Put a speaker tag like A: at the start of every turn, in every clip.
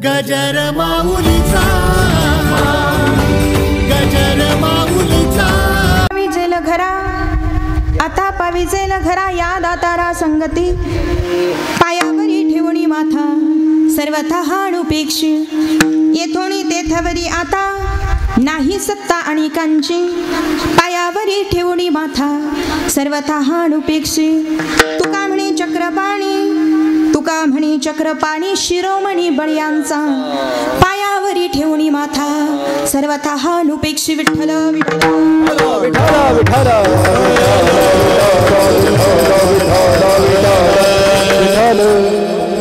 A: गजर माऊलीचा, गजर माऊलीचा.
B: विजेल घरा आता पाविजेल घरा या दातारा संगती, पायावरी ठेवणी माथा सर्वथा अनुपेक्षी, येथोनी तेथवरी आता नाही सत्ता अनेकांची, पायावरी ठेवणी माथा सर्वथा अनुपेक्षी. तुका म्हणे चक्रपाणी, तुका म्हणे चक्रपाणी शिरोमणी बळ्यांचा, पायावरी ठेवणी माथा सर्वथा अनुपेक्षी. विठ्ठल विठ्ठल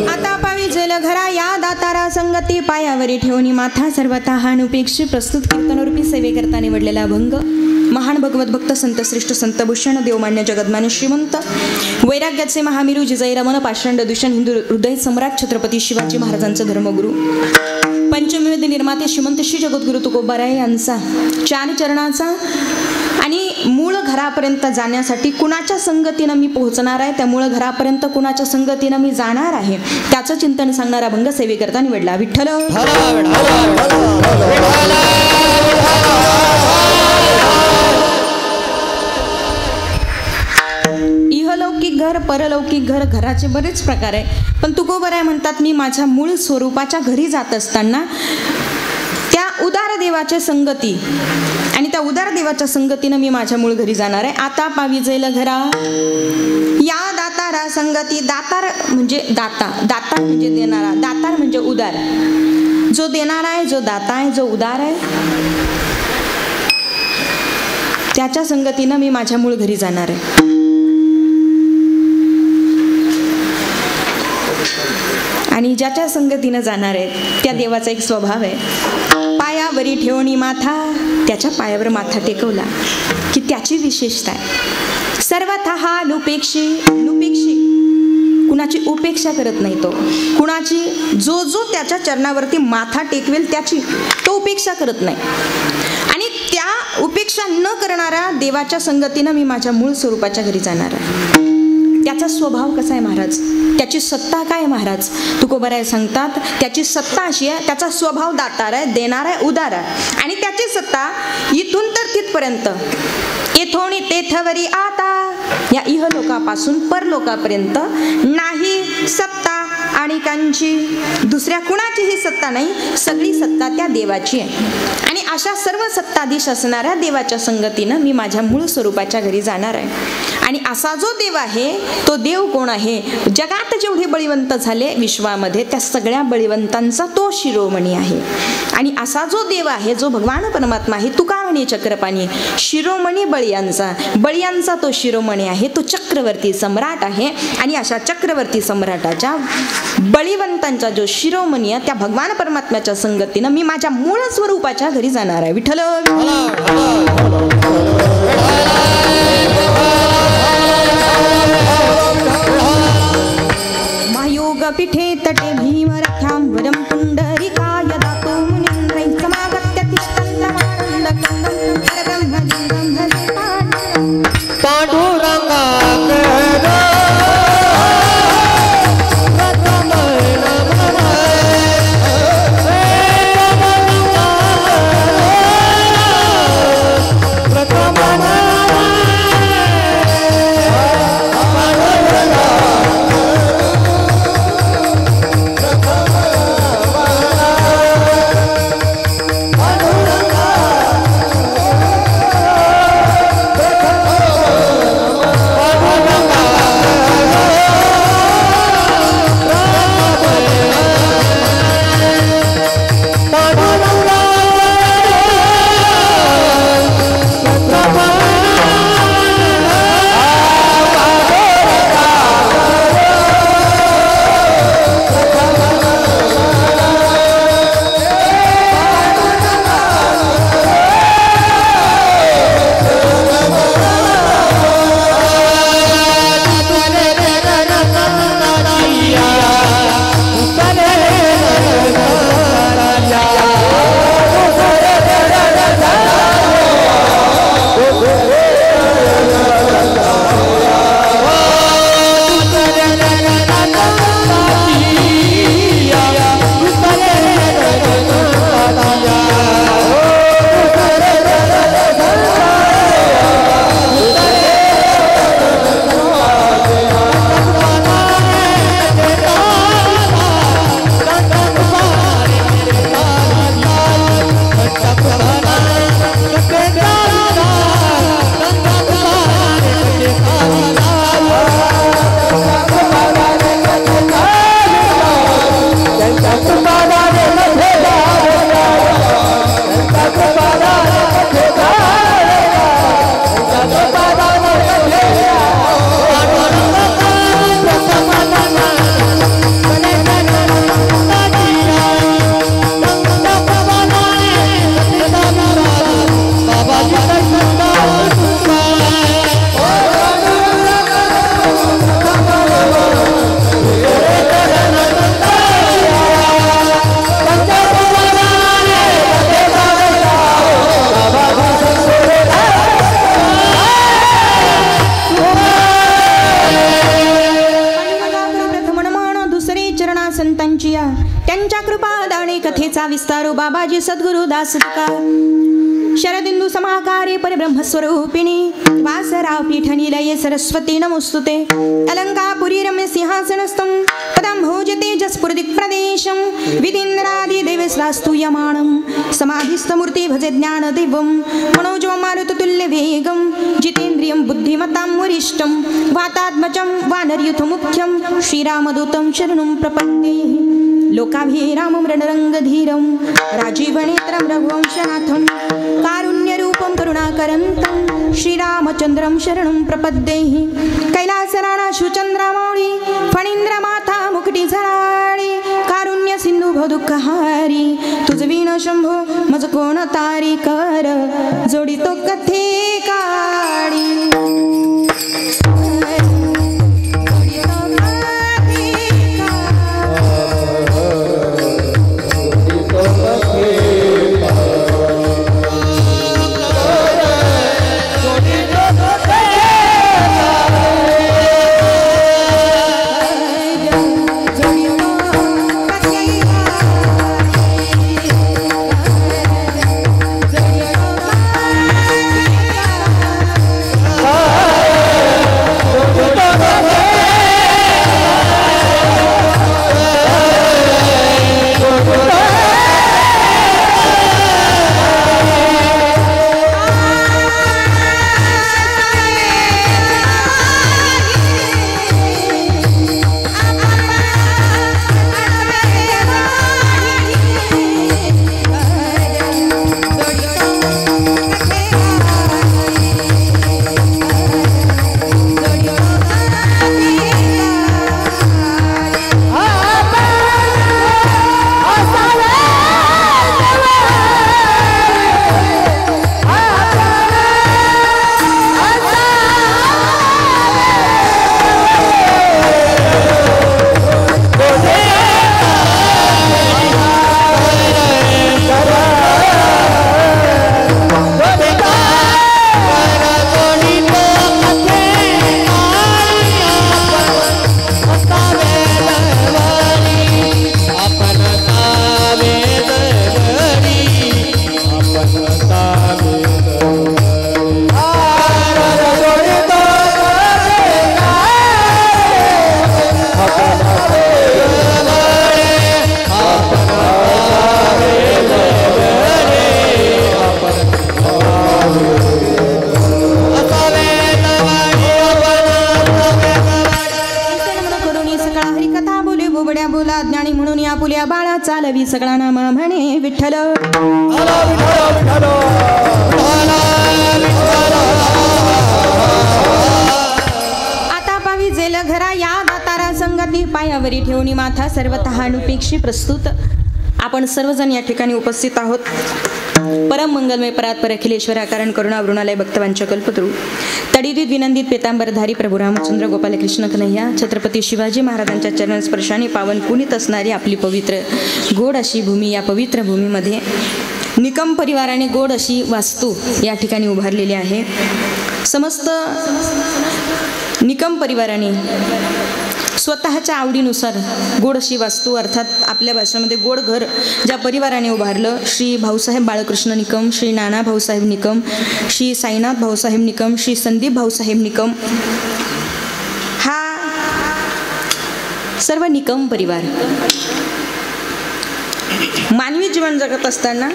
B: आता पाविजेल घरा या दातारा संगती, पायावरी ठेवणी माथा सर्वथा अनुपेक्षी. प्रस्तुत कीर्तनरूपी सेवेकरता निवडलेला अभंग महान भगवत भक्त संत श्रेष्ठ संत भूषण देवमान्य जगद्मान्य श्रीमंत वैराग्याचे महामेरू जिजाई रमण पाषांड दूषण हिंदू हृदय सम्राट छत्रपती शिवाजी महाराजांचं धर्मगुरु पंचमवेद निर्माते श्रीमंत श्री जगद्गुरु तुकोबाराय यांचा चार चरणाचा आणि मूळ घरापर्यंत जाण्यासाठी कुणाच्या संगतीनं मी पोहोचणार आहे, त्या मूळ घरापर्यंत कुणाच्या संगतीनं मी जाणार आहे, त्याचं चिंतन सांगणारा अभंग सेवेकरता निवडला. विठ्ठल इहलौकिक घर परलौकिक घर, घराचे बरेच प्रकार आहे, पण तुकोबाराय म्हणतात मी माझ्या मूळ स्वरूपाच्या घरी जात असताना त्या उदार देवाच्या संगती आणि त्या उदार देवाच्या संगतीनं मी माझ्या मूळ घरी जाणार आहे. आता पाविजेल घरा या दातारा संगती, दातार म्हणजे दाता, दातार म्हणजे देणारा, दातार म्हणजे उदार, जो देणारा आहे, जो दाता आहे, जो उदार आहे, त्याच्या संगतीनं मी माझ्या मूळ घरी जाणार आहे. आणि ज्याच्या संगतीनं जाणार आहे त्या देवाचा एक स्वभाव आहे, पायावरी ठेवणी माथा, त्याच्या पायावर माथा टेकवला की त्याची विशेषता आहे. सर्वथा अनुपेक्षी, अनुपेक्षी कुणाची उपेक्षा करत नाही तो, कुणाची जो जो त्याच्या चरणावरती माथा टेकवेल त्याची तो उपेक्षा करत नाही. आणि त्या उपेक्षा न करणाऱ्या देवाच्या संगतीनं मी माझ्या मूळ स्वरूपाच्या घरी जाणार आहे. त्याचा स्वभाव कसा आहे महाराज, त्याची सत्ता काय आहे महाराज, तुकोबाराय सांगतात त्याची सत्ता अशी आहे, त्याचा स्वभाव दातार आहे, देणार आहे, उदार आहे, आणि त्याची सत्ता इथून तर तिथपर्यंत, येथोनी तेथवरी आता, या इहलोकापासून परलोकापर्यंत नाही सत्ता अनेकांची, दुसऱ्या कुणाचीही सत्ता नाही, सगळी सत्ता त्या देवाची आहे. आणि अशा सर्व सत्ताधीश असणाऱ्या देवाच्या संगतीनं मी माझ्या मूळ स्वरूपाच्या घरी जाणार आहे. आणि असा जो देव आहे तो देव कोण आहे, जगात जेवढे बळीवंत झाले विश्वामध्ये त्या सगळ्या बळीवंतांचा तो शिरोमणी आहे. आणि असा जो देव आहे, जो भगवान परमात्मा आहे, तुका म्हणे चक्रपाणी शिरोमणी बळीयांचा, बळीयांचा तो शिरोमणी आहे, तो चक्रवर्ती सम्राट आहे. आणि अशा चक्रवर्ती सम्राटाच्या बळीवंतांचा जो शिरोमणी आहे त्या भगवान परमात्म्याच्या संगतीनं मी माझ्या मूळ स्वरूपाच्या घरी जाणार आहे. विठ्ठल महायोग पीठे तटे भीमरथ्यां वरं पुंडरीकाय दातो मुनींद्रै समागत्य तिष्ठन्तमानन्द कंदं परब्रह्मलिंगं भजे पांडुरंगा त्यांच्या कृपादाने कथेचा विस्तारो बाबाजी सद्गुरु दास तुका शरदिंदू समाकारे परब्रह्मस्वरूपिणी वासराव पीठ निलये सरस्वती नमोस्तुते अलंकापुरी रम्य सिंहासनस्थं पदं भोजते जस्फुरदिक् प्रदेशं विदिन्द्रादि देवस्वास्तूयमानं समाधिस्थमूर्ति भजे ज्ञानदेवं मनोजवं मारुततुल्यवेगं जितेन्द्रियं बुद्धिमतां वरिष्ठं वातात्मजं वानरयूथमुख्यं श्रीरामदूतं शरणं प्रपद्ये लोकाभिरामं रणरङ्गधीरं राजीवनेत्रं रघुवंशनाथं कारुण्यरूपं करुणाकरन्तं श्रीरामचन्द्रं शरणं प्रपद्ये कैलासराणाशुचन्द्रमौळी फणीन्द्रमाता मुकुटिझळाळी कारुण्य सिंधू भवदुःखहारी तुझ वीण शंभो मज कोण तारी कर जोडितो कथे काळी चालवी सगळा नाम म्हणे विठ्ठल आता पावी जेल घरा या दातारा संगती पायावरी ठेवणी माथा सर्वतः अनुपेक्षी प्रस्तुत आपण सर्वजण या ठिकाणी उपस्थित आहोत. परम मंगलमय परात्पर अखिलेश्वरा कारण करुणा वृणालय भक्तवांच्या कल्पतरू तडिदित विनंदित पेतांबरधारी प्रभू रामचंद्र गोपाल कृष्ण कन्हैया छत्रपती शिवाजी महाराजांच्या चरण स्पर्शाने पावन पुनीत असणारी आपली पवित्र गोड अशी भूमी या पवित्र भूमीमध्ये निकम परिवाराने गोड अशी वास्तू या ठिकाणी उभारलेली आहे. समस्त निकम परिवाराने स्वतःच्या आवडीनुसार गोड अशी वास्तू अर्थात आपल्या भाषेमध्ये गोड घर ज्या परिवाराने उभारलं श्री भाऊसाहेब बाळकृष्ण निकम, श्री नाना भाऊसाहेब निकम, श्री साईनाथ भाऊसाहेब निकम, श्री संदीप भाऊसाहेब निकम, हा सर्व निकम परिवार मानवी जीवन जगत असताना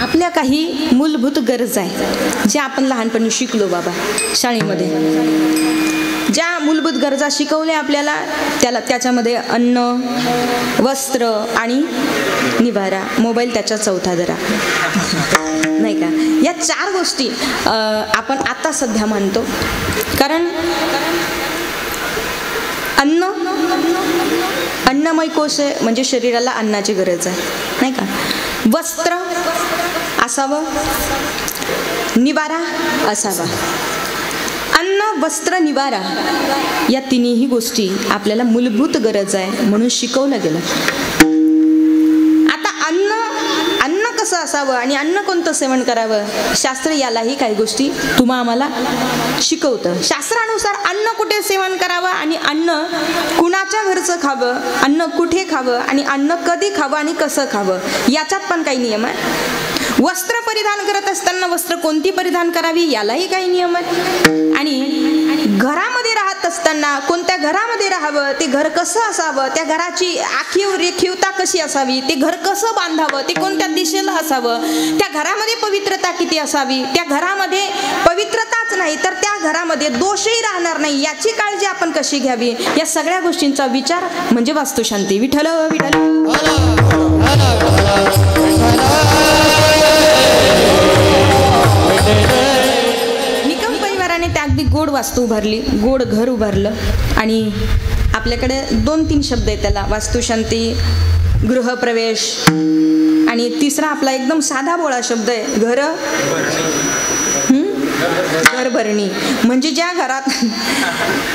B: आपल्या काही मूलभूत गरजा आहेत ज्या आपण लहानपणी शिकलो बाबा शाळेमध्ये. ज्या मूलभूत गरजा शिकवल्या आपल्याला त्याच्यामध्ये अन्न, वस्त्र आणि निवारा. मोबाईल त्याच्या चौथा दरा नाही का. या 4 गोष्टी आपण आता सध्या मानतो. कारण अन्नमय कोश म्हणजे शरीराला अन्नाची गरज आहे नाही का. वस्त्र असावं, निवारा असावा. अन्न, वस्त्र, निवारा या तिन्ही गोष्टी आपल्याला मूलभूत गरज आहे म्हणून शिकवलं गेलं. आता अन्न कसं असावं असावं आणि अन्न कोणतं सेवन करावं, शास्त्र यालाही काही गोष्टी तुम्हा आम्हाला शिकवतं. शास्त्रानुसार अन्न कुठे सेवन करावं आणि अन्न कुणाच्या घरचं खावं, अन्न कुठे खावं आणि अन्न कधी खावं आणि कसं खावं, याच्यात पण काही नियम आहे. वस्त्र परिधान करत असताना वस्त्र कोणती परिधान करावी यालाही काही नियम आहेत. आणि घरामध्ये राहत असताना कोणत्या घरामध्ये राहावं, ते घर कसं असावं, त्या घराची आखीव रेखीवता कशी असावी, ते घर कसं बांधावं, ते कोणत्या दिशेला असावं, त्या घरामध्ये पवित्रता किती असावी, त्या घरामध्ये पवित्रताच नाही तर त्या घरामध्ये दोषही राहणार नाही याची काळजी आपण कशी घ्यावी, या सगळ्या गोष्टींचा विचार म्हणजे वास्तुशांती. विठ्ठल विठ्ठल. निकम परिवाराने त्या अगदी गोड वास्तू उभारली, गोड घर उभारलं. आणि आपल्याकडे 2-3 शब्द आहेत त्याला, वास्तुशांती, गृहप्रवेश आणि तिसरा आपला एकदम साधा बोळा शब्द आहे घरभरणी. म्हणजे ज्या घरात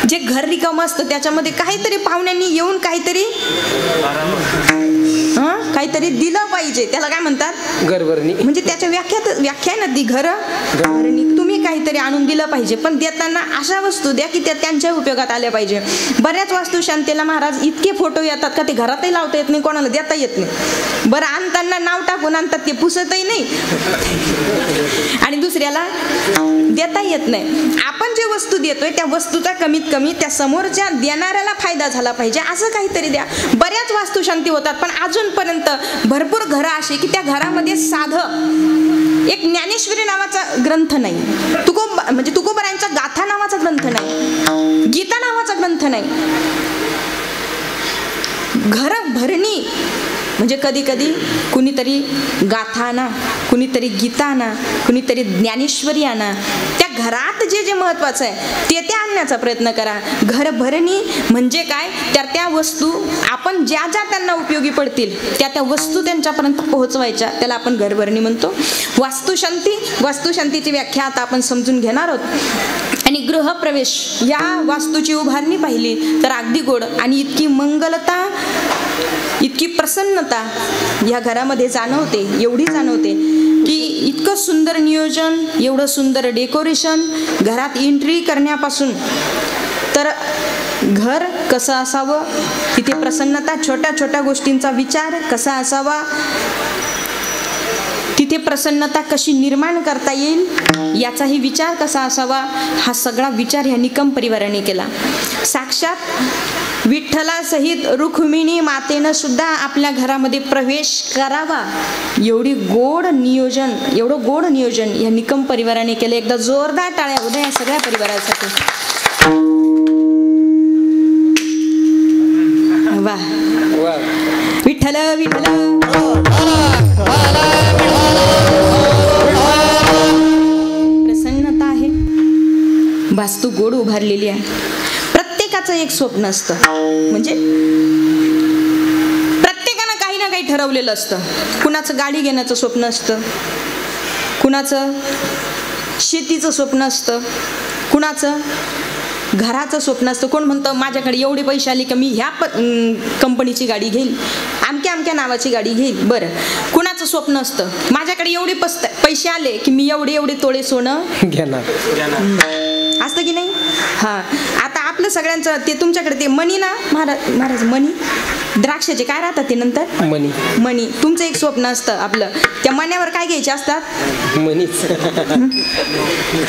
B: जे घर रिकामं असतं त्याच्यामध्ये काहीतरी पाहुण्यांनी येऊन काहीतरी दिलं पाहिजे, त्याला काय म्हणतात, घरभरणी. म्हणजे त्याच्या व्याख्या ना ती घरभरणी. तुम्ही काहीतरी आणून दिलं पाहिजे, पण देताना अशा वस्तू द्या की त्या त्यांच्या उपयोगात आल्या पाहिजे. बऱ्याच वास्तुशांतीला महाराज इतके फोटो येतात का ते घरातही लावता येत नाही, कोणाला देता येत नाही. बरं आणताना नाव टाकून आणतात, ते पुसतही नाही आणि दुसऱ्याला देता येत नाही. आपण जे वस्तू देतोय त्या वस्तूचा कमीत कमी त्या समोरच्या देणाऱ्याला फायदा झाला पाहिजे असं काहीतरी द्या. बऱ्याच वास्तुशांती होतात पण अजूनपर्यंत भरपूर घरं अशी की त्या घरामध्ये साधं एक ज्ञानेश्वरी नावाचा ग्रंथ नाही, म्हणजे तुकोबरायांचा गाथा नावाचा ग्रंथ नाही, गीता नावाचा ग्रंथ नाही. घर भरणी म्हणजे कधी कधी कुणीतरी गाथा आणा, कुणीतरी गीता आणा, कुणीतरी ज्ञानेश्वरी आणा. त्या घरात जे जे महत्वाचं आहे ते आणण्याचा प्रयत्न करा. घर भरणी म्हणजे काय, त्या वस्तू आपण ज्या ज्या त्यांना उपयोगी पडतील त्या वस्तू त्यांच्यापर्यंत पोहोचवायच्या, त्याला आपण घरभरणी म्हणतो. वास्तुशांतीची व्याख्या आता आपण समजून घेणार आहोत. आणि गृहप्रवेश या वास्तूची उभारणी पाहिली तर अगदी गोड आणि इतकी मंगलता, इतकी प्रसन्नता या घरामध्ये जाणवते, एवढी जाणवते की इतकं सुंदर नियोजन, एवढं सुंदर डेकोरेशन, घरात एंट्री करण्यापासून तर घर कसं असावं, तिथे प्रसन्नता, छोट्या छोट्या गोष्टींचा विचार कसा असावा, तिथे प्रसन्नता कशी निर्माण करता येईल याचाही विचार कसा असावा, हा सगळा विचार ह्या निकम परिवाराने केला. साक्षात विठ्ठलासहित रुक्मिणी मातेनं सुद्धा आपल्या घरामध्ये प्रवेश करावा एवढं गोड नियोजन या निकम परिवाराने केलं. एकदा जोरदार टाळ्या उद्या या सगळ्या परिवारासाठी. वा विठ्ठल विठ्ठल. प्रसन्नता आहे, वास्तू गोड उभारलेली आहे. प्रत्येकाचं एक स्वप्न असतं, म्हणजे प्रत्येकानं काही ना काही ठरवलेलं असतं. कुणाचं गाडी घेण्याचं स्वप्न असतं, कुणाचं शेतीचं स्वप्न असतं, कुणाचं घराचं स्वप्न असतं. कोण म्हणतं माझ्याकडे एवढे पैसे आले की मी ह्या कंपनीची गाडी घेईल, अमक्या नावाची गाडी घेईल. बरं, कुणाचं स्वप्न असतं माझ्याकडे एवढे पैसे आले की मी एवढे तोळे सोनं घेणार, असतं की नाही. हां, आता आपलं सगळ्यांचं ते तुमच्याकडे ते मणी ना महाराज मणी, द्राक्षाचे काय राहतात ते नंतर मणी. तुमचं एक स्वप्न असतं आपलं, त्या मण्यावर काय घ्यायचे असतात, मनीच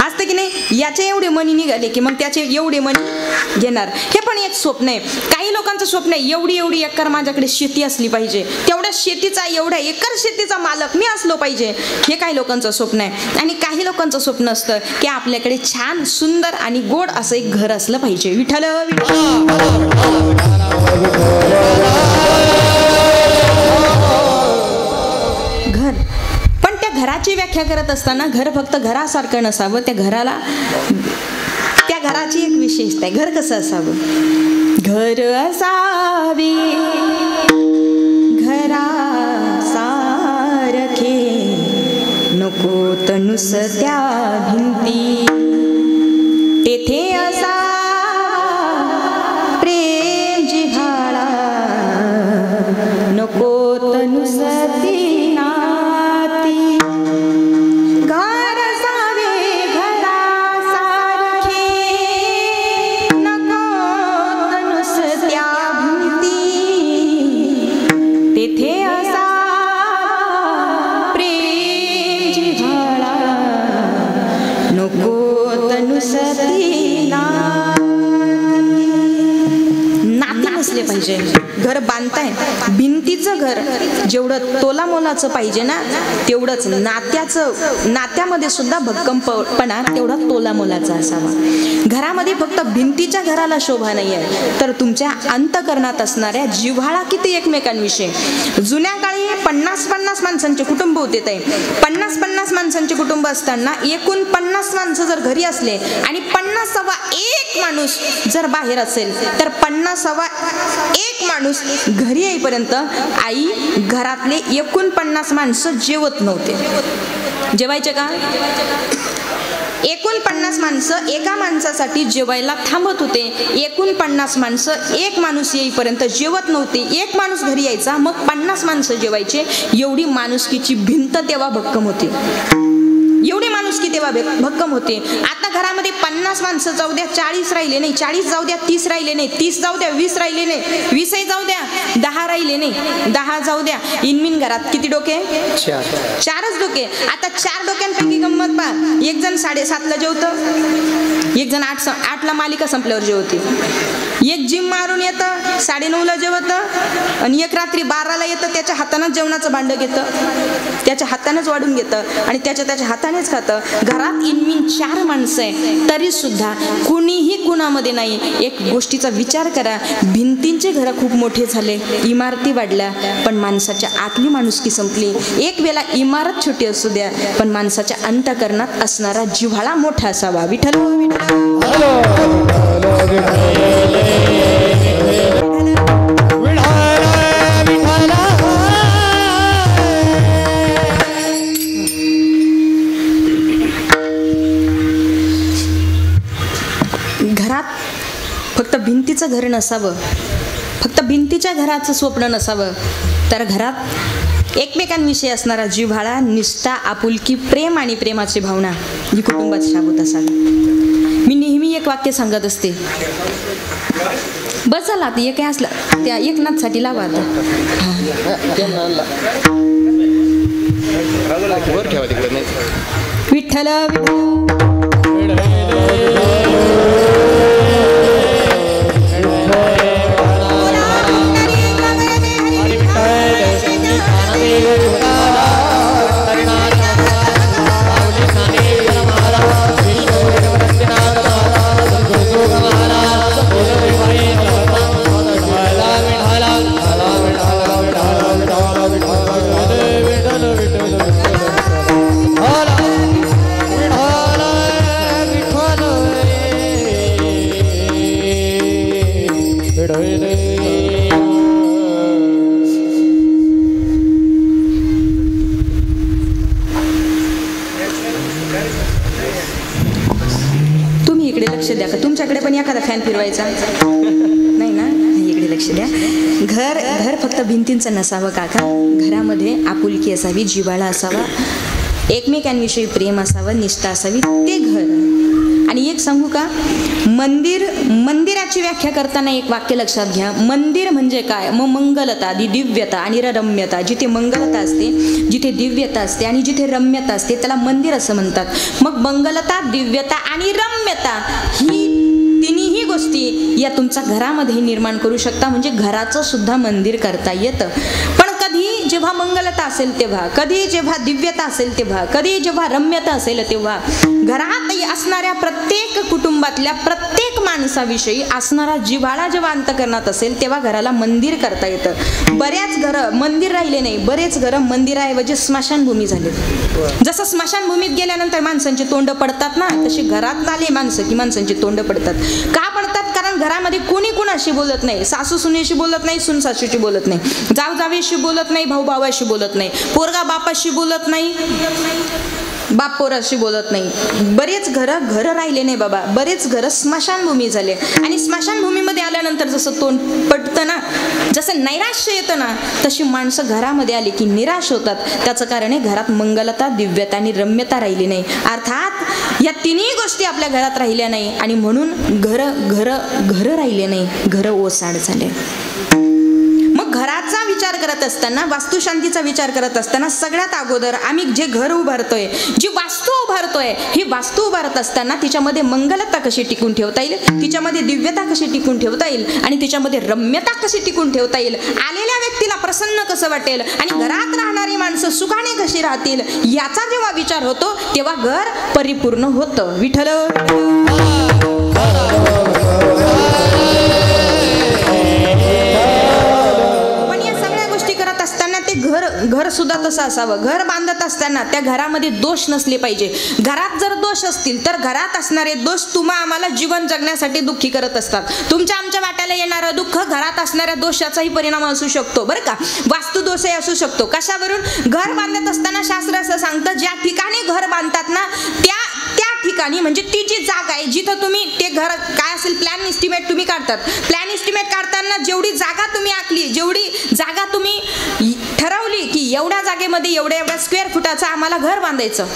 B: असतं की नाही. याचे एवढे मणी निघाले की मग त्याचे एवढे मणी घेणार, हे पण एक स्वप्न आहे. काही लोकांचं स्वप्न आहे एवढी एकर माझ्याकडे शेती असली पाहिजे, तेवढ्या शेतीचा एवढ्या एकर शेतीचा मालक मी असलो पाहिजे, हे काही लोकांचं स्वप्न आहे. आणि काही लोकांचं स्वप्न असतं की आपल्याकडे छान सुंदर आणि गोड असं एक घर असलं पाहिजे. विठ्ठल घर. पण त्या घराची व्याख्या करत असताना घर फक्त घरासारखं नसावं, त्या घराची एक विशेषता आहे. घर कसं असावं, घर असावे घरासारखे, नको नुसत्या भिंती, तेथे असा प्रेम जिव्हाळा, नको नुसती नाती. घर बांधताय, भिंतीचं घर जेवढं तोलामोलाचं पाहिजे ना तेवढंच नात्यामध्ये सुद्धा भक्कमपणा तेवढा तोलामोलाचा असावा. घरामध्ये फक्त भिंतीच्या घराला शोभा नाही आहे, तर तुमच्या अंतःकरणात असणाऱ्या जिव्हाळा किती एकमेकांविषयी. जुन्या काळी 50-50 माणसांचे कुटुंब होते. ते 50-50 माणसांचे कुटुंब असताना एकूण 50 माणसं जर घरी असले आणि 50वा एक माणूस जर बाहेर असेल तर 50वा एक माणूस घरी येईपर्यंत आई घरातले एकूण 50 माणसं जेवत नव्हते. जेवायचे का? एकूण 50 माणसं एका माणसासाठी जेवायला थांबत होते. एकूण 50 माणसं एक माणूस येईपर्यंत जेवत नव्हते. एक माणूस घरी यायचा, मग 50 माणसं जेवायचे. एवढी माणुसकीची भिंत तेव्हा भक्कम होती. एवढी माणुसकी तेव्हा भक्कम होते. आता घरामध्ये 50 माणसं जाऊ द्या, 40 राहिले नाही, 40 जाऊ द्या, 30 राहिले नाही, 30 जाऊ द्या, 20 राहिले नाही, 20 जाऊ द्या, 10 राहिले नाही, 10 जाऊ द्या. इनमिन घरात किती डोके? 4च डोके. आता 4 डोक्यांपैकी गंमत पा, एक जण 7:30ला जेवतं, एक जण 8ला मालिका संपल्यावर जेवते, एक जिम मारून येतं 9:30ला जेवतं, आणि एक रात्री 12ला येतं, त्याच्या हातानंच जेवणाचं भांडं घेतं, त्याच्या हातानंच वाढून घेतं आणि त्याच्या हातानेच खातं. घरात इनमिन 4 माणसं आहे तरी सुद्धा कुणीही कुणामध्ये नाही. एक गोष्टीचा विचार करा, भिंतींचे घर खूप मोठे झाले, इमारती वाढल्या, पण माणसाच्या आतली माणुसकी संपली. एक वेळा इमारत छोटी असू द्या, पण माणसाच्या अंतःकरणात असणारा जिव्हाळा मोठा असावा. विठ्ठल फक्त भिंतीचं घर नसावं, फक्त भिंतीच्या घराचं स्वप्न नसावं, तर घरात एकमेकांविषयी असणारा जिव्हाळा, निष्ठा, आपुलकी, प्रेम आणि प्रेमाची भावना ही कुटुंबात शाबूत असावी. मी नेहमी एक वाक्य सांगत असते, बस झाला आता एक असलं त्या एकनाथसाठी लावा आता. विठ्ठल तुमच्याकडे पण एखादा फॅन फिरवायचा नाही ना, इकडे लक्ष द्या. घर फक्त भिंतींचं नसावं काका, घरामध्ये आपुलकी असावी, जिव्हाळा असावा, एकमेकांविषयी प्रेम असावं, निष्ठा असावी, ते घर. आणि एक सांगू का, मंदिराची व्याख्या करताना एक वाक्य लक्षात घ्या. मंदिर म्हणजे काय? मग मंगलता, दिव्यता आणि रम्यता. जिथे मंगलता असते, जिथे दिव्यता असते आणि जिथे रम्यता असते त्याला मंदिर असं म्हणतात. मग मंगलता, दिव्यता आणि रम्यता ही तिन्ही गोष्टी या तुमच्या घरामध्ये निर्माण करू शकता. म्हणजे घराचं सुद्धा मंदिर करता येतं. पण कधी जेव्हा मंगलता असेल तेव्हा, कधी जेव्हा दिव्यता असेल तेव्हा, कधी जेव्हा रम्यता असेल तेव्हा घरात असणाऱ्या प्रत्येक कुटुंबातल्या प्रत्येक माणसाविषयी असणारा जिव्हाळा जेव्हा अंतःकरणात असेल तेव्हा घराला मंदिर करता येतं. बऱ्याच घरं मंदिर राहिले नाही, बरेच घरं मंदिराऐवजी स्मशानभूमी झाले. जसं स्मशानभूमीत गेल्यानंतर माणसांची तोंड पडतात ना, तशी घरात आले माणसं की माणसांची तोंड पडतात. का पडतात? कारण घरामध्ये कोणी कुणाशी बोलत नाही. सासू सुनेशी बोलत नाही, सून सासूशी बोलत नाही, जाव जावेशी बोलत नाही, भाऊ भावाशी बोलत नाही, पोरगा बापाशी बोलत नाही, बाप पोराशी बोलत नाही. बरेच घरं राहिले नाही बाबा, बरेच घरं स्मशानभूमी झाले. आणि स्मशानभूमीमध्ये आल्यानंतर जसं तोंड पडतं ना, जसं नैराश्य येतं ना, तशी माणसं घरामध्ये आली की निराश होतात. त्याचं कारण आहे घरात मंगलता, दिव्यता आणि रम्यता राहिली नाही. अर्थात या तिन्ही गोष्टी आपल्या घरात राहिल्या नाही आणि म्हणून घर राहिले नाही, घर ओसाड झाले. मग घराचा विचार करत असताना, वास्तुशांतीचा विचार करत असताना सगळ्यात अगोदर आम्ही जे घर उभारतोय, जी वास्तू उभारतोय, ही वास्तू उभारत असताना तिच्यामध्ये मंगलता कशी टिकून ठेवता येईल, तिच्यामध्ये दिव्यता कशी टिकून ठेवता येईल आणि तिच्यामध्ये रम्यता कशी टिकून ठेवता येईल, आलेल्या व्यक्तीला प्रसन्न कसं वाटेल आणि घरात राहणारी माणसं सुखाने कशी राहतील, याचा जेव्हा विचार होतो तेव्हा घर परिपूर्ण होतं. विठ्ठल. पण या सगळ्या गोष्टी करत असताना ते घर सुद्धा तसं असावं. घर बांधत असताना त्या घरामध्ये दोष नसले पाहिजे. घरात जर दोष असतील तर घरात असणारे दोष तुम्हा आम्हाला जीवन जगण्यासाठी दुःखी करत असतात. तुमच्या आमच्या वाट्याला येणारं दुःख घरात असणाऱ्या दोषाचाही परिणाम असू शकतो बरं का. वास्तुदोषही असू शकतो. कशावरून? घर बांधत असताना शास्त्र असं सांगतं, ज्या ठिकाणी घर बांधतात ना त्या ठिकाणी, म्हणजे ती जी जागा आहे जिथं तुम्ही ते घर काय असेल प्लॅन इस्टिमेट तुम्ही काढतात. प्लॅन इस्टिमेट काढताना जेवढी जागा तुम्ही आखली, जेवढी जागा तुम्ही ठरवली की एवढ्या जागेमध्ये एवढ्या स्क्वेअर फुटाचं आम्हाला घर बांधायचं,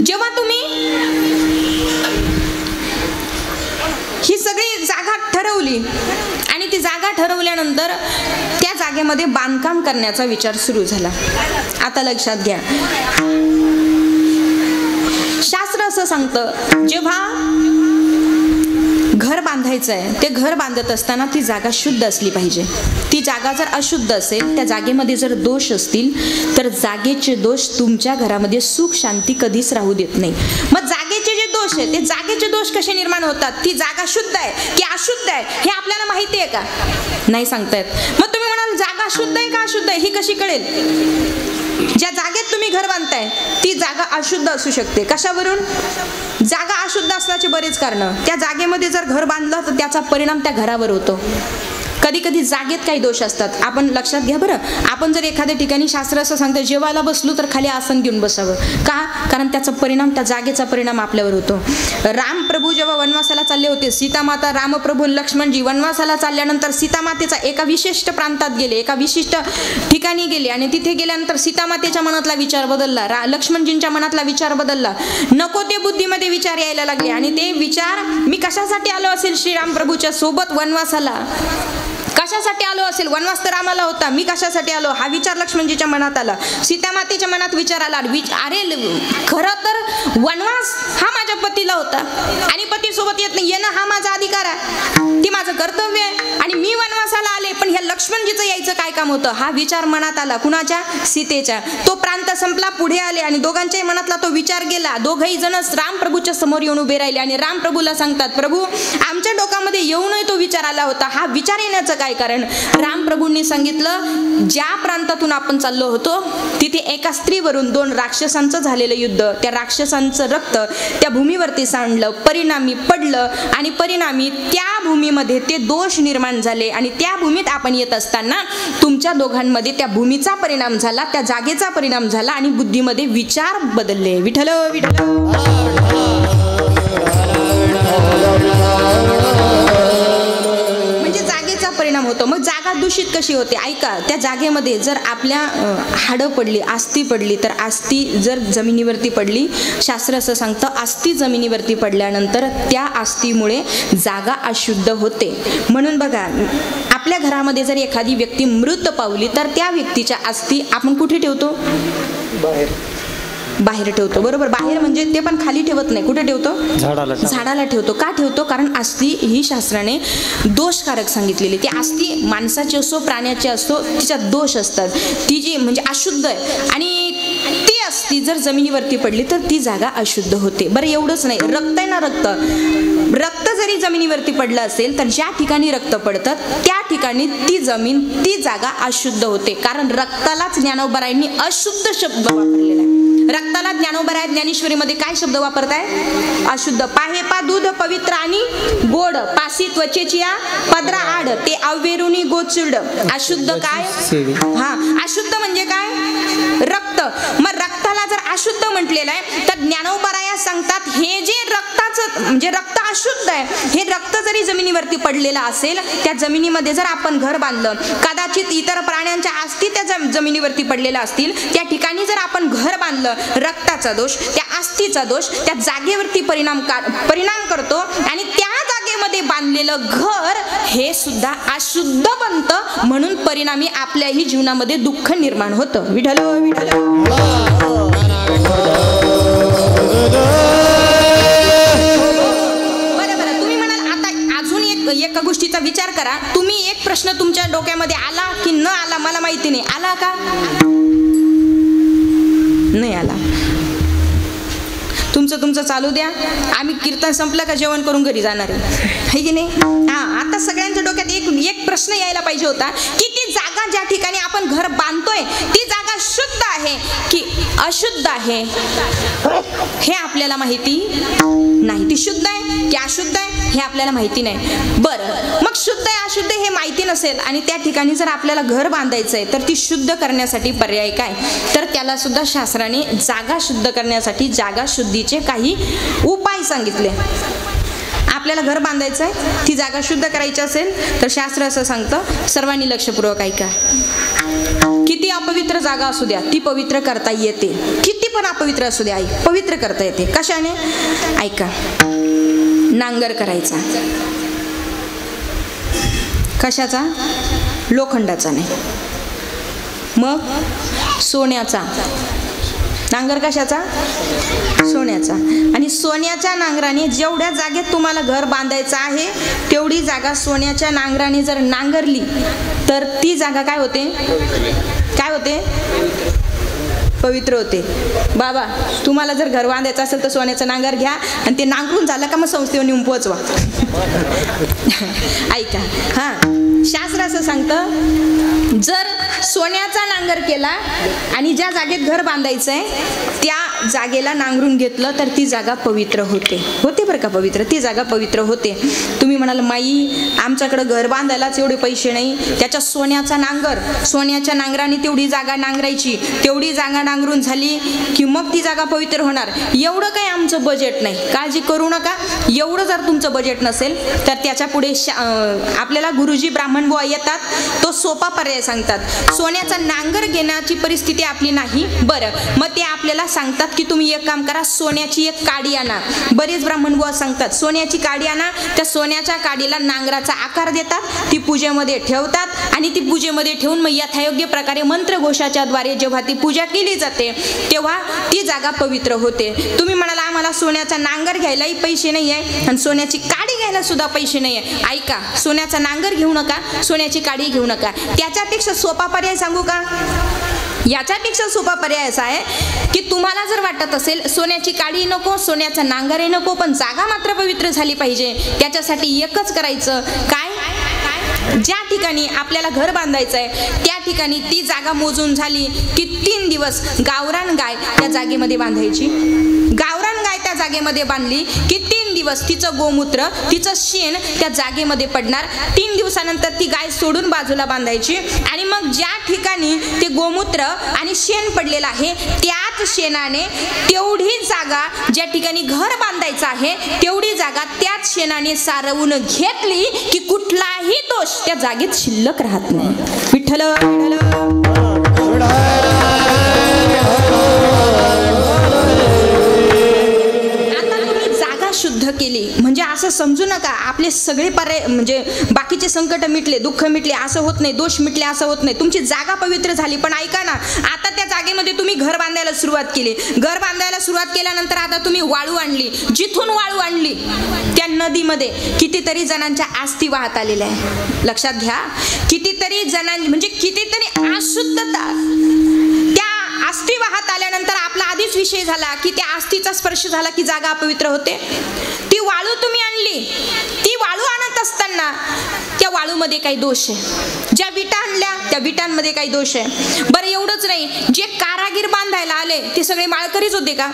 B: जेव्हा तुम्ही ही सगळी जागा ठरवली आणि ती जागा ठरवल्यानंतर त्या जागेमध्ये बांधकाम करण्याचा विचार सुरू झाला. आता लक्षात घ्या, शास्त्र असं सांगतं, जेव्हा घर बांधायचं आहे ते घर बांधत असताना ती जागा शुद्ध असली पाहिजे. ती जागा जर अशुद्ध असेल, त्या जागेमध्ये जर दोष असतील तर जागेचे दोष तुमच्या घरामध्ये सुख शांती कधीच राहू देत नाही. मग जागेचे जे दोष आहे ते जागेचे दोष कसे निर्माण होतात? ती जागा शुद्ध आहे की अशुद्ध आहे हे आपल्याला माहिती आहे का? नाही सांगता येत. मग तुम्ही म्हणाल जागा शुद्ध आहे का अशुद्ध आहे ही कशी कळेल? ज्या जागेत तुम्ही घर बांधताय ती जागा अशुद्ध असू शकते. कशावरून? जागा अशुद्ध असण्याचे बरेच कारण. त्या जागेमध्ये जर घर बांधलं तर त्याचा परिणाम त्या घरावर होतो. कधी कधी जागेत काही दोष असतात. आपण लक्षात घ्या बरं, आपण जर एखाद्या ठिकाणी शास्त्र असं सांगतं जेवायला बसलो तर खाली आसन घेऊन बसावं. का? कारण त्याचा परिणाम, त्या जागेचा परिणाम आपल्यावर होतो. रामप्रभू जेव्हा वनवासाला चालले होते, सीतामाता, रामप्रभू, लक्ष्मणजी वनवासाला चालल्यानंतर सीतामातेचा एका विशिष्ट प्रांतात गेले, एका विशिष्ट ठिकाणी गेले आणि तिथे गेल्यानंतर सीतामातेच्या मनातला विचार बदलला, लक्ष्मणजींच्या मनातला विचार बदलला. नको ते बुद्धीमध्ये विचार यायला लागले आणि ते विचार, मी कशासाठी आलो असेल श्रीरामप्रभूच्या सोबत वनवासाला, कशासाठी आलो असेल, वनवास तर आम्हाला होता, मी कशासाठी आलो, हा विचार लक्ष्मणजीच्या मनात आला. सीतामातेच्या मनात विचार आला, अरे खरं तर वनवास हा माझ्या पतीला होता आणि पती सोबत येणं हा माझा अधिकार आहे, ते माझं कर्तव्य आहे आणि मी वनवासाला आले, पण ह्या लक्ष्मणजीचं यायचं काय काम होतं, हा विचार मनात आला. कुणाच्या? सीतेच्या. तो प्रांत संपला, पुढे आले आणि दोघांच्याही मनातला तो विचार गेला. दोघही जण रामप्रभूच्या समोर येऊन उभे राहिले आणि रामप्रभूला सांगतात, प्रभू आमच्या डोक्यामध्ये येऊनही तो विचार आला होता, हा विचार येण्याचं काय कारण? रामप्रभूंनी सांगितलं, ज्या प्रांतातून आपण चाललो होतो तिथे एका स्त्रीवरून 2 राक्षसांचं झालेलं युद्ध, त्या राक्षसांचं रक्त त्या भूमीवरती सांडलं, परिणामी पडलं आणि परिणामी त्या भूमीमध्ये ते दोष निर्माण झाले आणि त्या भूमीत आपण येत असताना तुमच्या दोघांमध्ये त्या भूमीचा परिणाम झाला, त्या जागेचा परिणाम झाला आणि बुद्धीमध्ये विचार बदलले. विठ्ठल विठ्ठल. परिणाम होतो. मग जागा दूषित कशी होते? ऐका, त्या जागेमध्ये जर आपल्या हाडं पडली, अस्थी पडली, तर अस्थी जर जमिनीवरती पडली, शास्त्र असं सांगतं अस्थी जमिनीवरती पडल्यानंतर त्या अस्थीमुळे जागा अशुद्ध होते. म्हणून बघा, आपल्या घरामध्ये जर एखादी व्यक्ती मृत पावली तर त्या व्यक्तीच्या अस्थी आपण कुठे ठेवतो? बाहेर ठेवतो. बरोबर, बाहेर म्हणजे ते पण खाली ठेवत नाही. कुठे ठेवतो? झाडाला ठेवतो. का ठेवतो? कारण अस्थी ही शास्त्राने दोषकारक सांगितलेली. ती अस्थी माणसाची असो प्राण्याची असो तिच्यात दोष असतात, ती जी म्हणजे अशुद्ध आहे आणि ती अस्थी जर जमिनीवरती पडली तर ती जागा अशुद्ध होते. बरं, एवढंच नाही, रक्त आहे ना, रक्त जरी जमिनीवरती पडलं असेल तर ज्या ठिकाणी रक्त पडतं त्या ठिकाणी ती जमीन, ती जागा अशुद्ध होते. कारण रक्तालाच ज्ञानोबरायांनी अशुद्ध शब्द वापरलेला आहे. रक्ताला ज्ञानोबराय ज्ञानेश्वरीमध्ये काय शब्द वापरताय? अशुद्ध. पाहे पा दूध पवित्र आणि गोड, पासी त्वचेची पदरा आड, ते अवेरुनी गोचुड. अशुद्ध काय? हा, अशुद्ध म्हणजे काय? रक्त. मग रक्ताला जर अशुद्ध म्हटलेलं आहे तर ज्ञानोबराया सांगतात हे जे रक्ताचं म्हणजे रक्त अशुद्ध आहे, हे रक्त जरी जमिनीवरती पडलेलं असेल, त्या जमिनीमध्ये जर आपण घर बांधलं, कदाचित इतर प्राण्यांच्या अस्थी त्या जमिनीवरती पडलेल्या असतील, त्या ठिकाणी जर आपण घर बांधलं, रक्ताचा दोष, त्या अस्थीचा दोष त्या जागेवरती परिणाम करतो आणि त्या जागेमध्ये बांधलेलं घर हे सुद्धा अशुद्ध बनतं, म्हणून परिणामी आपल्याही जीवनामध्ये दुःख निर्माण होतं. विठ्ठल विठ्ठल. बरं, तुम्ही म्हणाल आता अजून एका गोष्टीचा विचार करा. तुम्ही एक प्रश्न तुमच्या डोक्यामध्ये आला की न आला मला माहिती नाही, आला का? नाही आला. तुमचं चालू द्या. आम्ही कीर्तन संपलं का जेवण करून घरी जाणार आहे की नाही? आता सगळ्यांच्या डोक्यात एक प्रश्न यायला पाहिजे होता की ती जागा ज्या ठिकाणी आपण घर बांधतोय ती जागा शुद्ध आहे की अशुद्ध आहे हे आपल्याला माहिती नाही. ती शुद्ध आहे की अशुद्ध आहे हे आपल्याला माहिती नाही. बरं, मग शुद्ध आहे अशुद्ध हे माहिती नसेल आणि त्या ठिकाणी जर आपल्याला घर बांधायचं आहे तर ती शुद्ध करण्यासाठी पर्याय काय? तर त्याला सुद्धा शास्त्राने जागा शुद्ध करण्यासाठी जागा शुद्धीचे काही उपाय सांगितले. आपल्याला घर बांधायचं आहे, ती जागा शुद्ध करायची असेल तर शास्त्र असं सांगतं, सर्वांनी लक्षपूर्वक ऐका. किती अपवित्र जागा असू द्या ती पवित्र करता येते. किती पण अपवित्र असू द्या आई पवित्र करता येते. कशाने? ऐका. नांगर करायचा. कशाचा? लोखंडाचा नाही. मग सोन्याचा. नांगर कशाचा? सोन्याचा. आणि सोन्याच्या नांगराने जेवढ्या जागेत तुम्हाला घर बांधायचं आहे तेवढी जागा सोन्याच्या नांगराने जर नांगरली तर ती जागा काय होते? काय होते? पवित्र होते. बाबा, तुम्हाला जर घर बांधायचं असेल तर सोन्याचा नांगर घ्या आणि ते नांगरून झालं का मग संस्थेवर नेऊन पोचवा. ऐका. शास्त्र असं सांगतं, जर सोन्याचा नांगर केला आणि ज्या जागेत घर बांधायचं आहे त्या जागेला नांगरून घेतलं तर ती जागा पवित्र होते. होते बरं का पवित्र, ती जागा पवित्र होते. तुम्ही म्हणाल माई आमच्याकडं घर बांधायलाच एवढे पैसे नाही, त्याच्या सोन्याचा नांगर, सोन्याच्या नांगराने तेवढी जागा नांगरायची, तेवढी जागा नांगरून झाली की मग ती जागा पवित्र होणार. एवढं काही आमचं बजेट नाही, काळजी करू नका. एवढं जर तुमचं बजेट नसेल तर त्याच्या पुढे आपल्याला गुरुजी ब्राह्मण बुवा येतात, तो सोपा पर्याय सांगतात. सोन्याचा नांगर घेण्याची परिस्थिती आपली नाही. बरं, मग ते आपल्याला सांगतात की तुम्ही एक काम करा, सोन्याची एक काडी आणा. बरेच ब्राह्मण बुवा सांगतात सोन्याची काडी आणा. त्या सोन्याच्या काडीला नांगराचा आकार देतात, ती पूजेमध्ये ठेवतात आणि ती पूजेमध्ये ठेवून मग यथायोग्य प्रकारे मंत्रघोषाच्या द्वारे जेव्हा ती पूजा केली जाते तेव्हा ती जागा पवित्र होते. तुम्ही म्हणाला आम्हाला सोन्याचा नांगर घ्यायलाही पैसे नाही आहे आणि सोन्याची काडी घ्यायला सुद्धा पैसे नाही आहे. ऐका, सोन्याचा नांगर घेऊ नका, सोन्याची काडी घेऊ नका. त्याच्यापेक्षा सोपा पर्याय सांगू का? याच्यापेक्षा सोपा पर्याय असा आहे की तुम्हाला जर वाटत असेल सोन्याची काडी नको, सोन्याचा नांगरही नको, पण जागा मात्र पवित्र झाली पाहिजे, त्याच्यासाठी एकच करायचं. काय? ज्या ठिकाणी आपल्याला घर बांधायचं आहे त्या ठिकाणी ती जागा मोजून झाली की 3 दिवस गावरान गाय त्या जागेमध्ये बांधायची. गावरान गाय त्या जागेमध्ये बांधली की 3 दिवस तिचं गोमूत्र, तिचं शेण त्या जागेमध्ये पडणार. 3 दिवसानंतर ती गाय सोडून बाजूला बांधायची आणि मग ज्या ठिकाणी ते गोमूत्र आणि शेण पडलेलं आहे त्याच शेणाने तेवढी जागा, ज्या ठिकाणी घर बांधायचं आहे तेवढी जागा त्याच शेणाने सारवून घेतली की कुठलाही दोष त्या जागेत शिल्लक राहत नाही. विठ्ठल शुद्ध केली म्हणजे असं समजू नका आपले सगळे पर्याय म्हणजे बाकीचे संकट मिटले, दुःख मिटले असं होत नाही, दोष मिटले असं होत नाही. तुमची जागा पवित्र झाली. पण ऐका ना, आता त्या जागेमध्ये तुम्ही घर बांधायला सुरुवात केली. घर बांधायला सुरुवात केल्यानंतर आता तुम्ही वाळू आणली. जिथून वाळू आणली त्या नदीमध्ये कितीतरी जणांच्या आस्थी वाहत आलेल्या आहे. लक्षात घ्या, कितीतरी जणांची म्हणजे कितीतरी अशुद्धता त्या अस्थी वाहत आल्यानंतर आपला आधीच विषय झाला की त्या अस्थीचा स्पर्श झाला की जागा अपवित्र होते. ती वाळू तुम्ही आणली, ती वाळू आणत असताना त्या वाळूमध्ये काही दोष आहे. ज्या विटा आणल्या त्या विटांमध्ये काही दोष आहे. बरं, एवढंच नाही, जे कारागीर बांधायला आले ते सगळे माळकरीच होते का?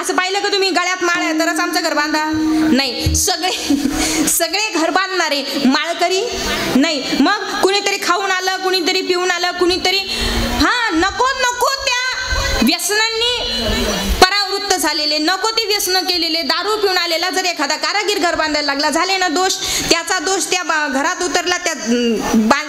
B: असं पाहिलं का तुम्ही? गळ्यात माळ आहे तरच आमचं घर बांधा? नाही, सगळे घर बांधणारे माळकरी नाही. मग कुणीतरी खाऊन आलं, कुणीतरी पिऊन आलं, कुणीतरी नको त्या व्यसनांनी परावृत्त झालेले आलेले, नको ते व्यसन केलेले, दारू पिऊन आलेला जर एखादा कारागीर घर बांधायला लागला, झाले ना दोष, त्याचा दोष त्या घरात उतरला, त्या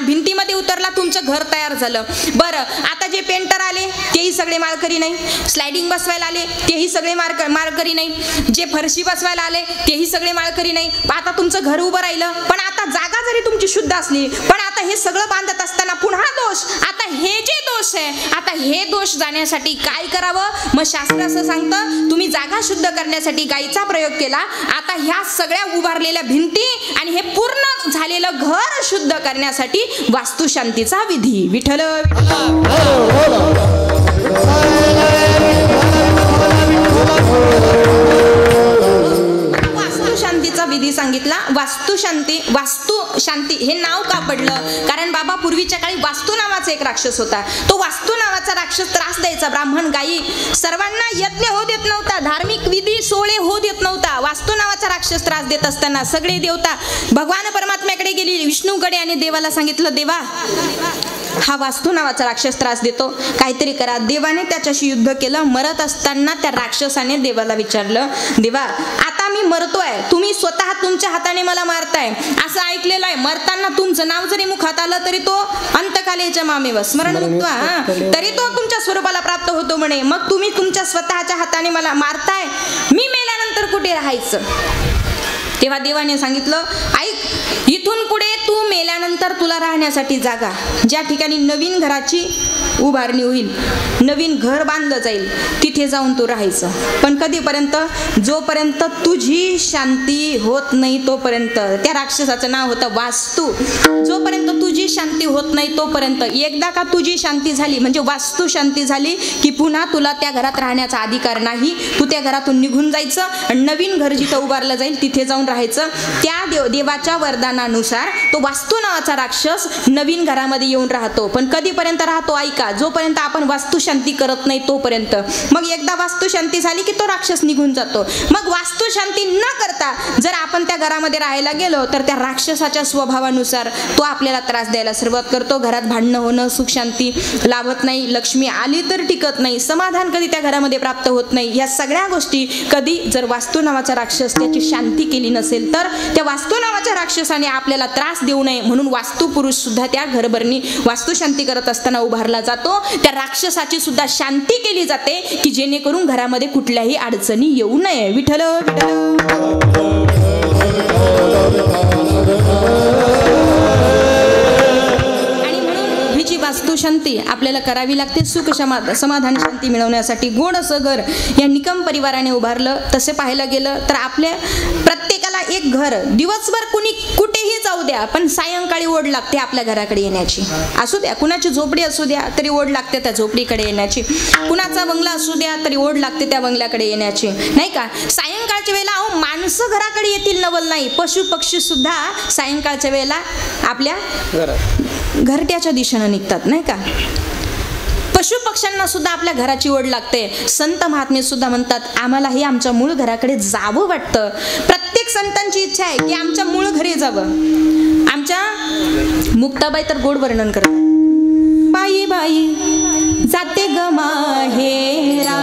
B: भिंतीमध्ये उतरला, तुमचं घर तयार झालं. बरं, आता जे पेंटर आले तेही सगळे माळकरी नाही, स्लायडिंग बसवायला आले तेही सगळे माळकरी नाही, जे फरशी बसवायला आले तेही सगळे माळकरी नाही. आता तुमचं घर उभं राहिलं, पण आता जागा जरी तुमची शुद्ध असली, पण आता हे सगळं बांधत असताना पुन्हा दोष. आता हे जे दोष आहे, आता हे दोष जाण्यासाठी काय करावं? मग शास्त्र असं सांगतं, तुम्ही जागा शुद्ध करण्यासाठी गायीचा प्रयोग केला, आता ह्या सगळ्या उभारलेल्या भिंती आणि हे पूर्ण झालेलं घर शुद्ध करण्यासाठी वास्तुशांतीचा विधी. विठ्ठल वास्तुशांतीचा विधी सांगितला. वास्तुशांती हे नाव का पडलं? कारण बाबा पूर्वीच्या काळी वास्तू नावाचा एक राक्षस होता. तो वास्तू नावाचा राक्षस त्रास द्यायचा. ब्राह्मण गायी सर्वांना यज्ञ होऊ देत नव्हता, धार्मिक विधी सोहळे होऊ देत नव्हता. वास्तू नावाचा राक्षस त्रास देत असताना सगळे देवता भगवान परमात्म्याकडे गेली, विष्णूकडे, आणि देवाला सांगितलं, देवा हा वास्तू नावाचा राक्षस त्रास देतो, काहीतरी करा. देवाने त्याच्याशी युद्ध केलं. मरत असताना त्या राक्षसाने देवाला विचारलं, देवा आता मी मरतोय, तुम्ही स्वतः तुमच्या हाताने मला मारताय, असं ऐकलेलं आहे. मरताना तुमचं नाव जरी मुखात आलं तरी तो अंतकालेच्या मामेव स्मरण मुक्त, तरी तो तुमच्या स्वरूपाला प्राप्त होतो म्हणे. मग तुम्ही तुमच्या स्वतःच्या हाताने मला मारताय, मी मेल्यानंतर कुठे राहायचं? तेव्हा देवाने सांगितलं, ऐक, इथून पुढे तू मेल्यानंतर तुला राहण्यासाठी जागा, ज्या ठिकाणी नवीन घराची उभारणी होईल, नवीन घर बांधलं जाईल, तिथे जाऊन तू राहायचं. पण कधीपर्यंत? जोपर्यंत तुझी शांती होत नाही तोपर्यंत. त्या राक्षसाचं नाव होतं वास्तू. जोपर्यंत तुझी शांती होत नाही तोपर्यंत. एकदा का तुझी शांती झाली, म्हणजे वास्तू शांती झाली, की पुन्हा तुला त्या घरात राहण्याचा अधिकार नाही. तू त्या घरातून निघून जायचं आणि नवीन घर जिथं उभारलं जाईल तिथे जाऊन राहायचं. त्या देवाच्या वरदानानुसार तो वास्तू नावाचा राक्षस नवीन घरामध्ये येऊन राहतो. पण कधीपर्यंत राहतो? ऐका, जोपर्यंत आपण वास्तुशांती करत नाही तोपर्यंत. मग एकदा वास्तुशांती झाली की तो राक्षस निघून जातो. मग वास्तुशांती न करता जर आपण त्या घरामध्ये राहायला गेलो तर त्या राक्षसाच्या स्वभावानुसार तो आपल्याला त्रास द्यायला सुरुवात करतो. घरात भांडणं होणं, सुख शांती लाभत नाही, लक्ष्मी आली तर टिकत नाही, समाधान कधी त्या घरामध्ये प्राप्त होत नाही. या सगळ्या गोष्टी कधी जर वास्तू नावाचा राक्षस त्याची शांती केली नसेल तर त्या वास्तू नावाच्या राक्षसाने आपल्याला त्रास देऊ नये म्हणून वास्तू पुरुष सुद्धा त्या घरभरणी वास्तुशांती करत असताना उभारला जातो. त्या राक्षसाची सुद्धा शांती केली जाते की जेणेकरून घरामध्ये कुठल्याही अडचणी येऊ नये. विठ्ठल वास्तुशांती आपल्याला करावी लागते. सुख समाधान शांती मिळवण्यासाठी. गोड असं घर या निकम परिवाराने उभारलं. तसे पाहायला गेलं तर आपल्या प्रत्येकाला एक घर, दिवसभर कुणी कुठेही जाऊ द्या, पण सायंकाळी ओढ लागते आपल्या घराकडे येण्याची. असू द्या, कुणाची झोपडी असू द्या तरी ओढ लागते त्या झोपडीकडे येण्याची. कुणाचा बंगला असू द्या तरी ओढ लागते त्या बंगल्याकडे येण्याची, नाही का? सायंकाळच्या वेळेला माणसं घराकडे येतील नवल नाही, पशु पक्षी सुद्धा सायंकाळच्या वेळेला आपल्या घरट्याच्या दिशेनं निघतात, नाही का? पशु पक्ष्यांना सुद्धा आपल्या घराची ओढ लागते. संत महात्मे सुद्धा म्हणतात, आम्हालाही आमच्या मूळ घराकडे जावं वाटतं. प्रत्येक संतांची इच्छा आहे की आमच्या मूळ घरी जावं. आमच्या मुक्ताबाई तर गोड वर्णन करतात, बाई बाई जाते ग माहेरा,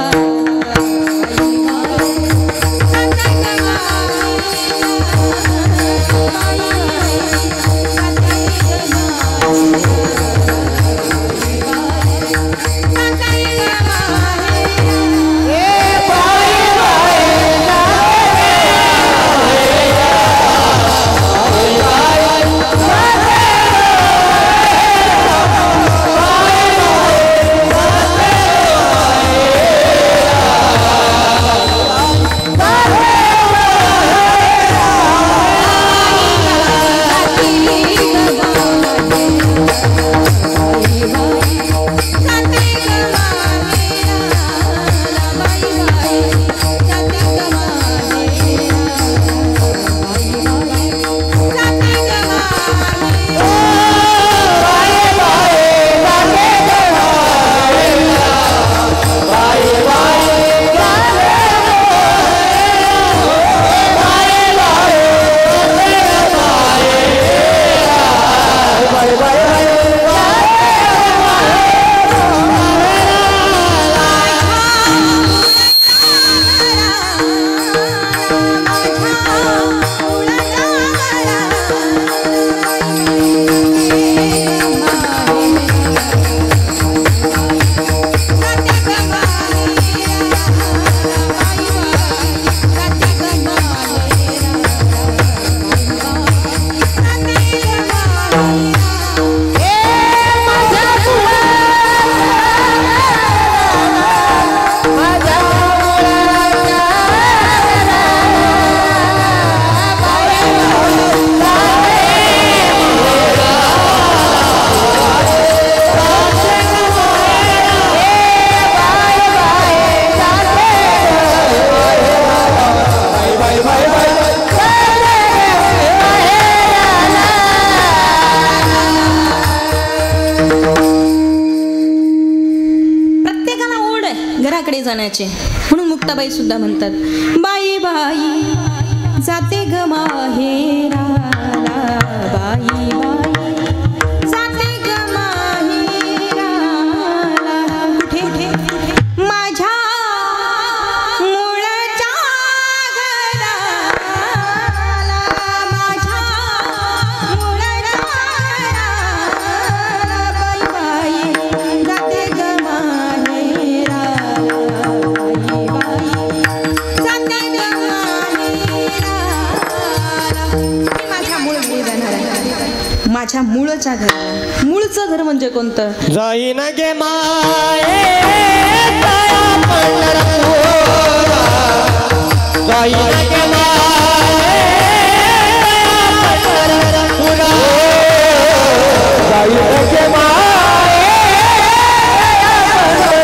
B: जाण्याचे, म्हणून मुक्ताबाई सुद्धा म्हणतात बाई बाई जाते ग माहेराला, बाई बाई जाते ग माहेराला, कुठे माझ्या मूळच्या घराला, माझ्या मूळच्या घराला, बाई बाई जाते ग माहेराला, बाई बाई जाते ग माहेराला. मी माझ्या मूळ घरी जाणार आहे, माझ्या मूळच्या घराला. मूळचं घर म्हणजे कोणतं?
A: जाईन गे माये तया पंढरपुरा, जाईन गे माये तया पंढरपुरा, जाईन गे माये तया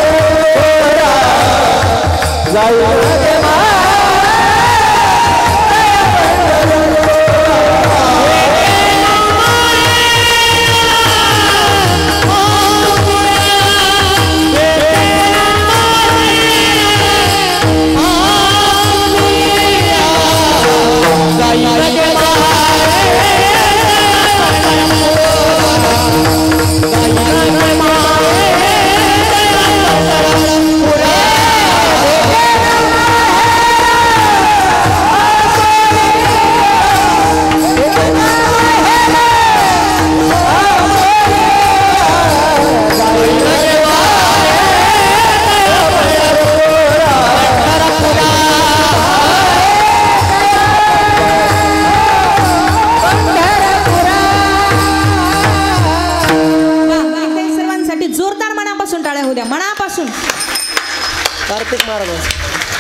A: पंढरपुरा, जाईन गे माये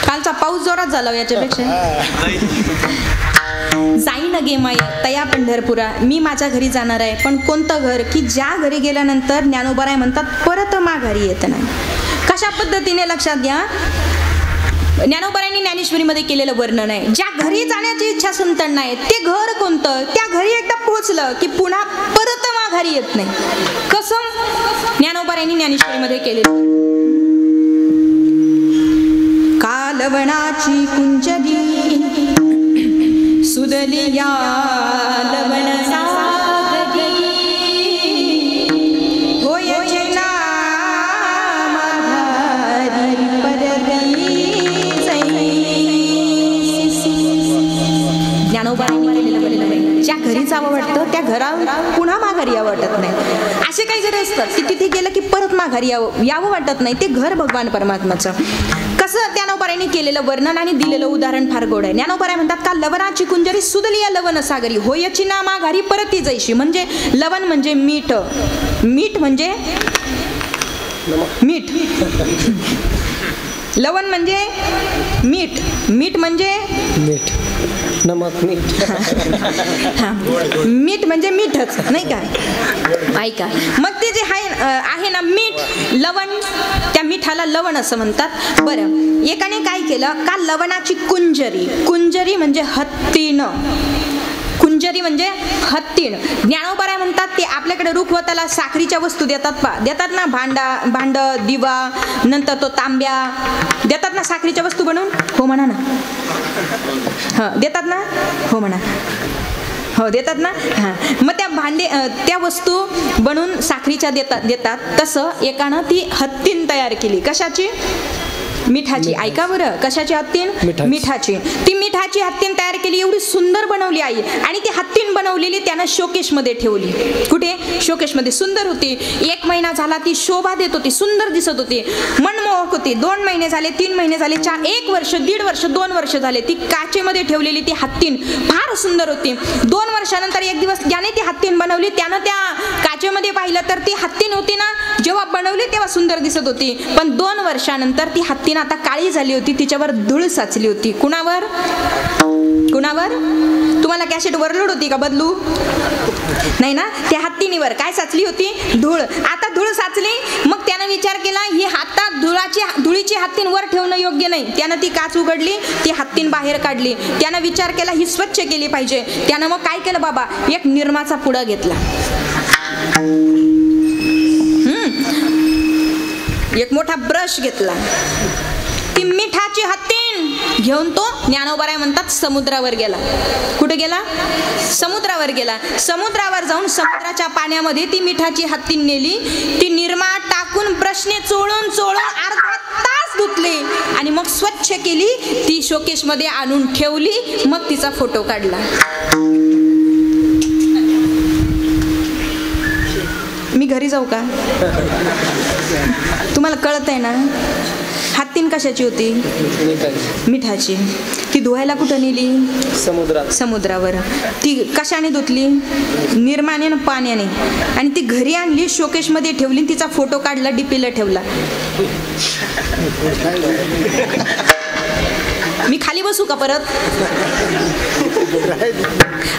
B: कालचा पाऊस जोरात झाला याच्यापेक्षा. जाईन गे माई तया पंढरपुरा, मी माझ्या घरी जाणार आहे, पण कोणतं घर? की ज्या घरी गेल्यानंतर ज्ञानोबाराय म्हणतात परत माघारी येत नाही. कशा पद्धतीने लक्षात घ्या, ज्ञानोबारायांनी ज्ञानेश्वरीमध्ये केलेलं वर्णन आहे. ज्या घरी जाण्याची इच्छा संतांना आहे ते घर कोणतं? त्या घरी एकदा पोहोचलं की पुन्हा परत माघारी येत नाही. कसं? ज्ञानोबारायांनी ज्ञानेश्वरीमध्ये केलेलं. लवणाची कुंजरी सुदली या लवण सागरी, होय चिना माघारी परती जाई. ज्ञानोबारायांनी केलेलं वर्णन. ज्या घरी जावं वाटतं त्या घरावर पुन्हा माघारी यावं वाटत नाही. असे काही जरी असतात की तिथे गेलं की परत माघारी यावं वाटत नाही. ते घर भगवान परमात्माचं. कसं ज्ञानोबारायांनी केलेलं वर्णन आणि दिलेलं उदाहरण फार गोड आहे. ज्ञानोबाराय म्हणतात का लवणाची कुंजरी सुदली या लवण सागरी, होयची ना माघारी परती जैशी. म्हणजे लवण म्हणजे मीठ, मीठ म्हणजे मीठ, लवण म्हणजे मीठ, मीठ म्हणजे
A: मीठ, नमक मीठ,
B: मीठ म्हणजे मीठच नाही का. ऐका मग ते जे आहे ना मीठ, लवण, त्या मिठाला लवण असं म्हणतात. बरं, एकाने काय केलं का लवणाची कुंजरी, कुंजरी म्हणजे हत्तीण, कुंजरी म्हणजे हत्तीण. ज्ञानोबाराय म्हणतात ते आपल्याकडे रुखवताला साखरीच्या वस्तू देतात ना, भांड, दिवा, नंतर तो तांब्या देतात ना साखरीच्या वस्तू बनवून. हो म्हणा ना. हां देतात ना. हो म्हणा. हो देतात ना. हां मग त्या वस्तू बनवून साखरीच्या देतात. तसं एकानं ती हत्तीण तयार केली. कशाची? मिठाची. ऐका बरं, कशाची हत्तीण? मिठाची. ती मिठाची हत्तीण तयार केली, एवढी सुंदर बनवली आई. आणि ती हत्तीण बनवलेली त्यानं शोकेशमध्ये ठेवली. कुठे? शोकेशमध्ये. सुंदर होती. 1 महिना झाला ती शोभा देत होती, सुंदर दिसत होती, मनमोहक होती. 2 महिने झाले, 3 महिने झाले, 1 वर्ष, 1.5 वर्ष, 2 वर्ष झाले. ती काचेमध्ये ठेवलेली ती हत्तीण फार सुंदर होती. 2 वर्षानंतर एक दिवस ज्याने ती हत्तीण बनवली त्यानं त्या काचेमध्ये पाहिलं तर ती हत्तीण होती ना, जेव्हा बनवली तेव्हा सुंदर दिसत होती. पण 2 वर्षानंतर ती हत्तीण आता काळी झाली होती. तिच्यावर धूळ साचली होती. कुणावर? तुम्हाला कॅसेट वरलोड होती का बदलू? नाही ना. त्या हत्तीणीवर काय साचली होती? धूळ. आता धूळ साचली. मग त्यानं विचार केला ही हातात धुळीची हत्तीण वर ठेवणं योग्य नाही. त्यानं ती काच उघडली, ती हत्तीण बाहेर काढली. त्यानं विचार केला ही स्वच्छ केली पाहिजे. त्यानं मग काय केलं बाबा, एक निरमाचा पुडा घेतला, एक मोठा ब्रश घेतला ती मिठाची हत्तीन घेऊन तो ज्ञानोबाराय म्हणतात समुद्रावर गेला. कुठे गेला? समुद्रावर गेला. समुद्रावर जाऊन समुद्राच्या पाण्यामध्ये ती मिठाची हत्तीन नेली. ती निरमा टाकून ब्रशने चोळून चोळून अर्धा तास धुतले आणि मग स्वच्छ केली. ती शोकेश मध्ये आणून ठेवली. मग तिचा फोटो काढला. मी घरी जाऊ का? तुम्हाला कळत आहे ना? हत्तीन कशाची होती? मिठाची. ती धुवायला कुठं नेली? समुद्रावर. ती कशाने धुतली? निर्माने आणि पाण्याने. आणि ती घरी आणली, शोकेश मध्ये ठेवली. तिचा फोटो काढला, डीपीला ठेवला. मी खाली बसू का परत?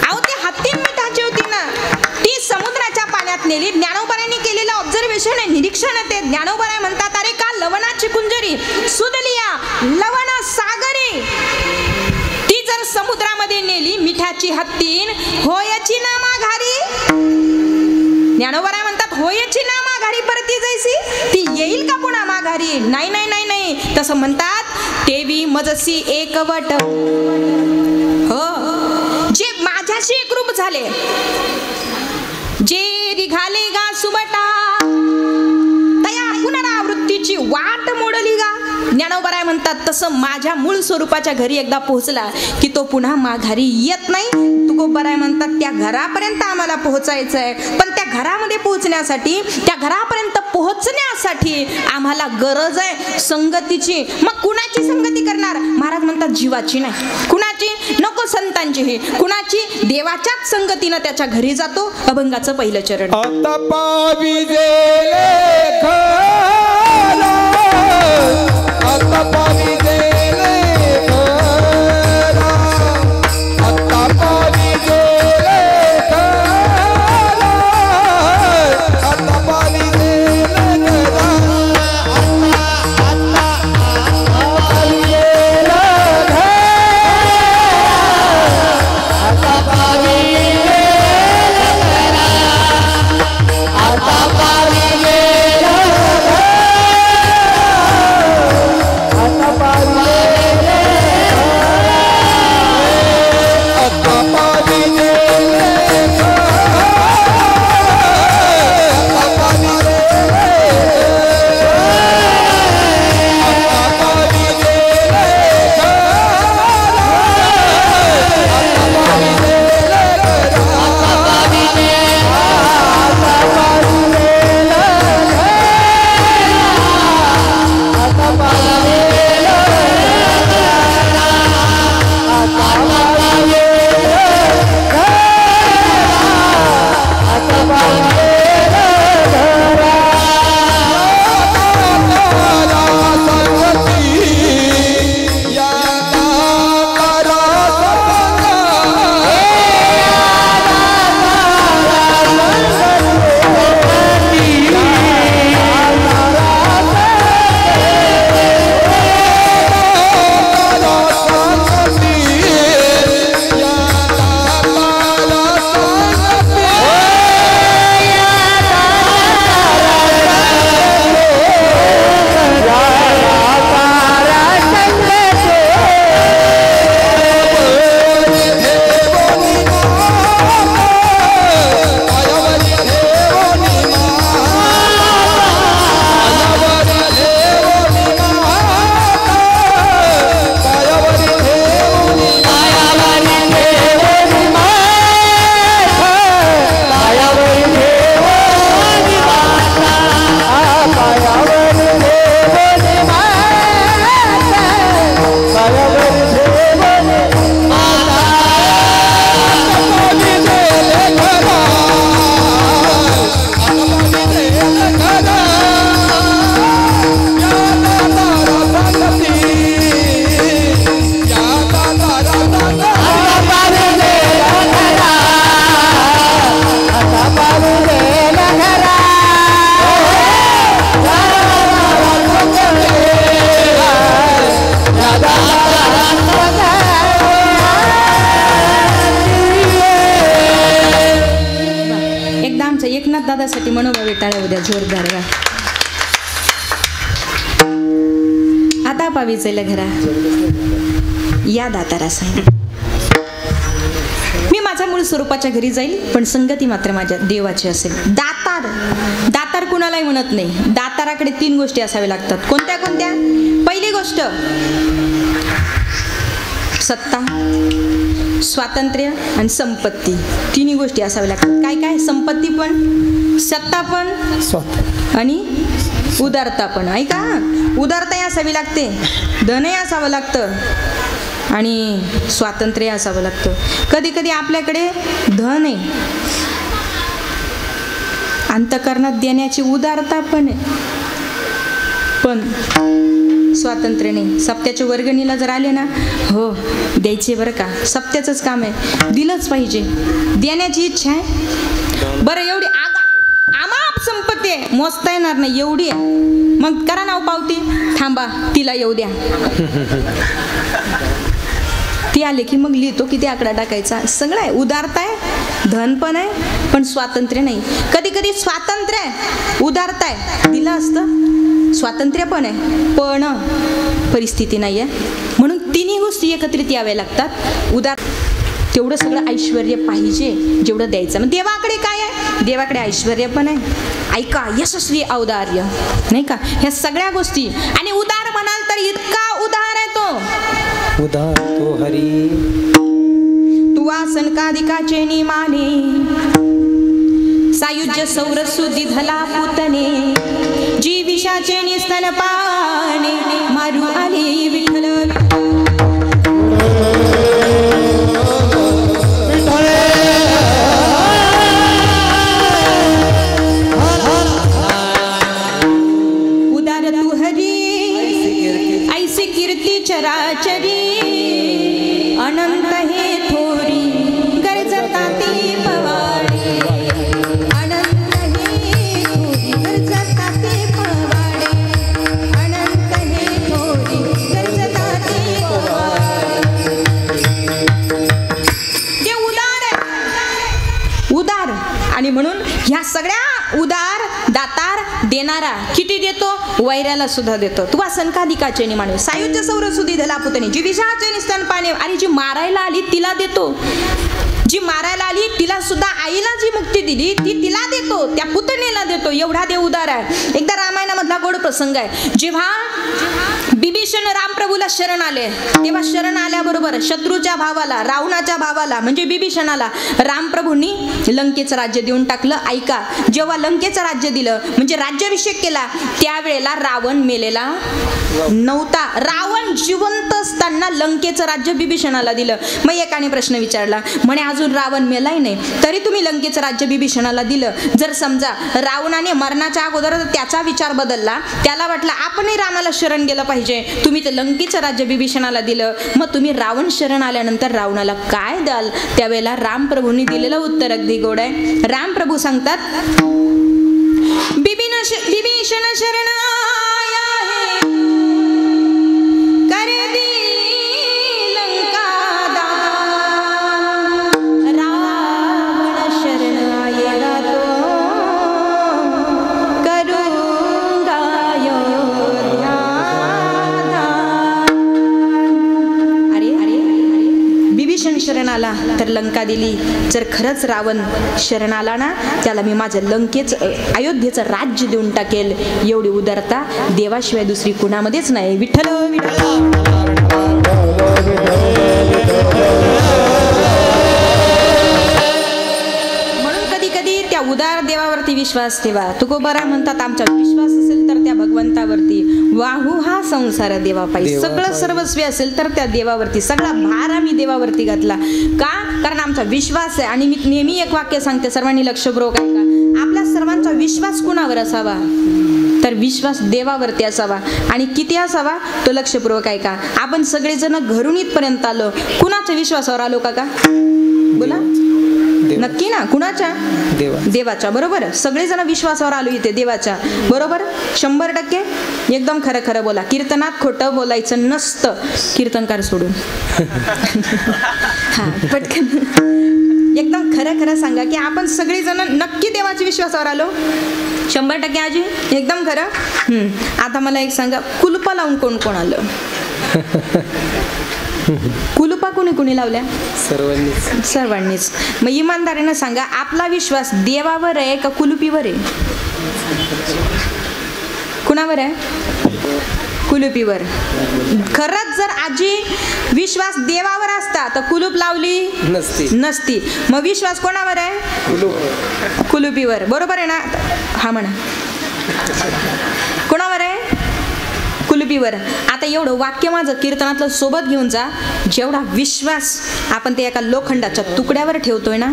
B: अहो ती हत्तीन मिठाची होती ना. ती समुद्राच्या पाण्यात नेली. ज्ञानोबारायांनी केलेलं ऑब्झर्वेशन आहे, निरीक्षण आहे. ते ज्ञानोबाराय म्हणतात, अरे का लवणाची कुंजरी सुदलिया लवण सागरी. ती जर समुद्रामध्ये नेली मिठाची हत्तीन, होयची ना माघारी. ज्ञानोबाराय म्हणतात, होयची ना माघारी परती जैसी. ती येईल का पुन्हा माघारी? नाही नाही नाही नाही. तसं म्हणतात, तेवी मजसी एकवट. हो, जे माझ्याशी एकरूप झाले, जे रिघाले गा सुबटा, तया पुनरावृत्तीची वाट मोडली गा. ज्ञानोबाराय म्हणतात, तसं माझ्या मूळ स्वरूपाच्या घरी एकदा पोहोचला की तो पुन्हा माघारी येत नाही. तुकोबाराय म्हणतात, त्या घरापर्यंत आम्हाला पोहोचायचं आहे, पण त्या घरामध्ये पोहोचण्यासाठी, त्या घरापर्यंत पोहोचण्यासाठी आम्हाला गरज आहे संगतीची. मग कुणाची संगती करणार? महाराज म्हणतात, जीवाची नाही. कुणाची? नको संतांची. ही कुणाची? देवाच्याच संगतीनं त्याच्या घरी जातो. अभंगाचं पहिलं चरण. एकनाथ दादासाठी मनोभावे टाळ्या उद्या जोरदार. आता पावी जाईल घरा या दातारा संग. मी माझ्या मूळ स्वरूपाच्या घरी जाईल, पण संगती मात्र माझ्या देवाची असेल. दातार, दातार कुणालाही म्हणत नाही. दाताराकडे 3 गोष्टी असाव्या लागतात. कोणत्या कोणत्या? पहिली गोष्ट सत्ता, स्वातंत्र्य आणि संपत्ती. 3 गोष्टी असाव्या लागतात. काय काय? संपत्ती पण, सत्ता पण आणि उदारता पण. ऐका, उदारताही असावी लागते, धनही असावं लागतं आणि स्वातंत्र्य असावं लागतं. कधी कधी आपल्याकडे धन आहे, अंतःकरणात देण्याची उदारता पण आहे, पण स्वातंत्र्य नाही. सप्त्याच्या वर्गणीला जर आले ना, हो द्यायचे बरं का, सप्त्याचंच काम आहे, दिलंच पाहिजे, देण्याची इच्छा आहे. बरं एवढी आमाप संपत्ती आहे, मोजता येणार नाही एवढी आहे, मग करा नाव पावती, थांबा तिला येऊ द्या. ती आले की मग लिहितो किती आकडा टाकायचा. सगळं आहे, उदारता आहे, धन पण आहे, पण स्वातंत्र्य नाही. कधी कधी स्वातंत्र्य आहे, उदारता आहे, दिलं असतं, स्वातंत्र्य पण आहे, पण परिस्थिती नाही आहे. म्हणून 3 गोष्टी एकत्रित याव्या लागतात. उदार तेवढं सगळं ऐश्वर्य पाहिजे जेवढं द्यायचं. मग देवाकडे काय आहे? देवाकडे ऐश्वर्य पण आहे, ऐका, यशस्वी औदार्य, नाही का, ह्या सगळ्या गोष्टी. आणि उदार म्हणाल तर इतका उदार आहे तो,
A: उदार तो हरी.
B: तू आसनकादिकाचे निमाने, सायुज्य सौरसुदी धला पुतने, जी विषाचे निस्तन पाने, मारू आले विठ्ठल. उदार तू हरी, ऐसी कीर्ती चराचरी, अनंत हे थोरी, गरजता ती पवाडे, अनंत हे थोरी, गरजता ती पवाडे, अनंत हे थोरी, गरजता ती पवाडे. ते उदार आहे, उदार. आणि म्हणून ह्या सगळ्या उदार, दातार, देणारा किती देतो? वैऱ्याला सुद्धा देतो. तू असंकाधिकाचे निमाणे, सायुज्य सौरसुदी धला पुतने, जी विषाचे निस्तन पाने. आणि जी मारायला आली तिला देतो, जी मारायला आली तिला सुद्धा, आईला जी मुक्ती दिली ती तिला देतो, त्या पुतणीला देतो. एवढा देव उदार आहे. एकदा रामायणामधला गोड प्रसंग आहे. जेव्हा बिभीषण रामप्रभूला शरण आले, तेव्हा शरण आल्याबरोबर शत्रूच्या भावाला, रावणाच्या भावाला म्हणजे बिभीषणाला रामप्रभूंनी लंकेचं राज्य देऊन टाकलं. ऐका, जेव्हा लंकेचं राज्य दिलं म्हणजे राज्याभिषेक केला, त्यावेळेला रावण मेलेला नव्हता. रावण जिवंत असताना लंकेचं राज्य बिभीषणाला दिलं. मग एकाने प्रश्न विचारला, म्हणे अजून रावण मेलाही नाही, तरी तुम्ही लंकेचं राज्य बिभीषणाला दिलं. जर समजा रावणाने मरणाच्या अगोदर त्याचा विचार बदलला, त्याला वाटलं आपणही रामाला शरण गेलं पाहिजे, तुम्ही ते लंकेचं राज्य बिभीषणाला दिलं, मग तुम्ही रावण शरण आल्यानंतर रावणाला काय द्याल? त्यावेळेला रामप्रभूंनी दिलेलं उत्तर अगदी गोड आहे. रामप्रभू सांगतात, बिभीषण शरण आया है, कर दी लंका दान, रावण शरण आएगा तो करूंगा अयोध्या दान. अरे बिभीषण शरण आला तर लंका दिली. जर खरंच रावण शरण आला ना, त्याला मी माझं लंकेचं, अयोध्येचं राज्य देऊन टाकेल. एवढी उदारता देवाशिवाय दुसरी कुणामध्येच नाही. विठ्ठल म्हणून कधी कधी त्या उदार देवावरती विश्वास ठेवा. तुकोबाराय म्हणतात, आमचा विश्वास असेल तर त्या भगवंतावरती, वाहू हा संसार देवापायी. सगळं सर्वस्वी असेल तर त्या देवावरती, सगळा भार आम्ही देवावरती घातला. का? कारण आमचा विश्वास आहे. आणि मी नेहमी एक वाक्य सांगते, सर्वांनी लक्षपूर्वक ऐका. आपल्या सर्वांचा विश्वास कुणावर असावा? तर विश्वास देवावरती असावा. आणि किती असावा तो लक्षपूर्वक ऐका. आपण सगळेजण घरून इथपर्यंत आलो, कुणाच्या विश्वासावर आलो काका? बोला नक्की ना, कुणाच्या? देवाच्या. बरोबर, सगळेजण विश्वासावर आलो इथे, देवाच्या. बरोबर, 100%. एकदम खरं खरं बोला. कीर्तनात खोटं बोलायचं नसतं, कीर्तनकार सोडून. हा पटकन एकदम खरं खरं सांगा की आपण सगळेजण नक्की देवाच्या विश्वासावर आलो? 100% आजी, एकदम खरं. आता मला एक सांगा, कुलुपा लावून कोण कोण आलं? कुलुपा कुणी कुणी लावल्या? सर्वांनीच. मग इमानदारीनं सांगा, आपला विश्वास देवावर आहे का कुलुपीवर आहे? कुणावर आहे? कुलुपीवर. खरंच जर आजी विश्वास देवावर असता तर कुलूप लावली नसती. मग विश्वास कोणावर आहे? कुलुपीवर. बरोबर आहे ना? हा म्हणा. कोणावर आहे? कुलुपीवर. आता एवढं वाक्य माझं कीर्तनातलं सोबत घेऊन जा. जेवढा विश्वास आपण ते एका लोखंडाच्या तुकड्यावर ठेवतोय ना,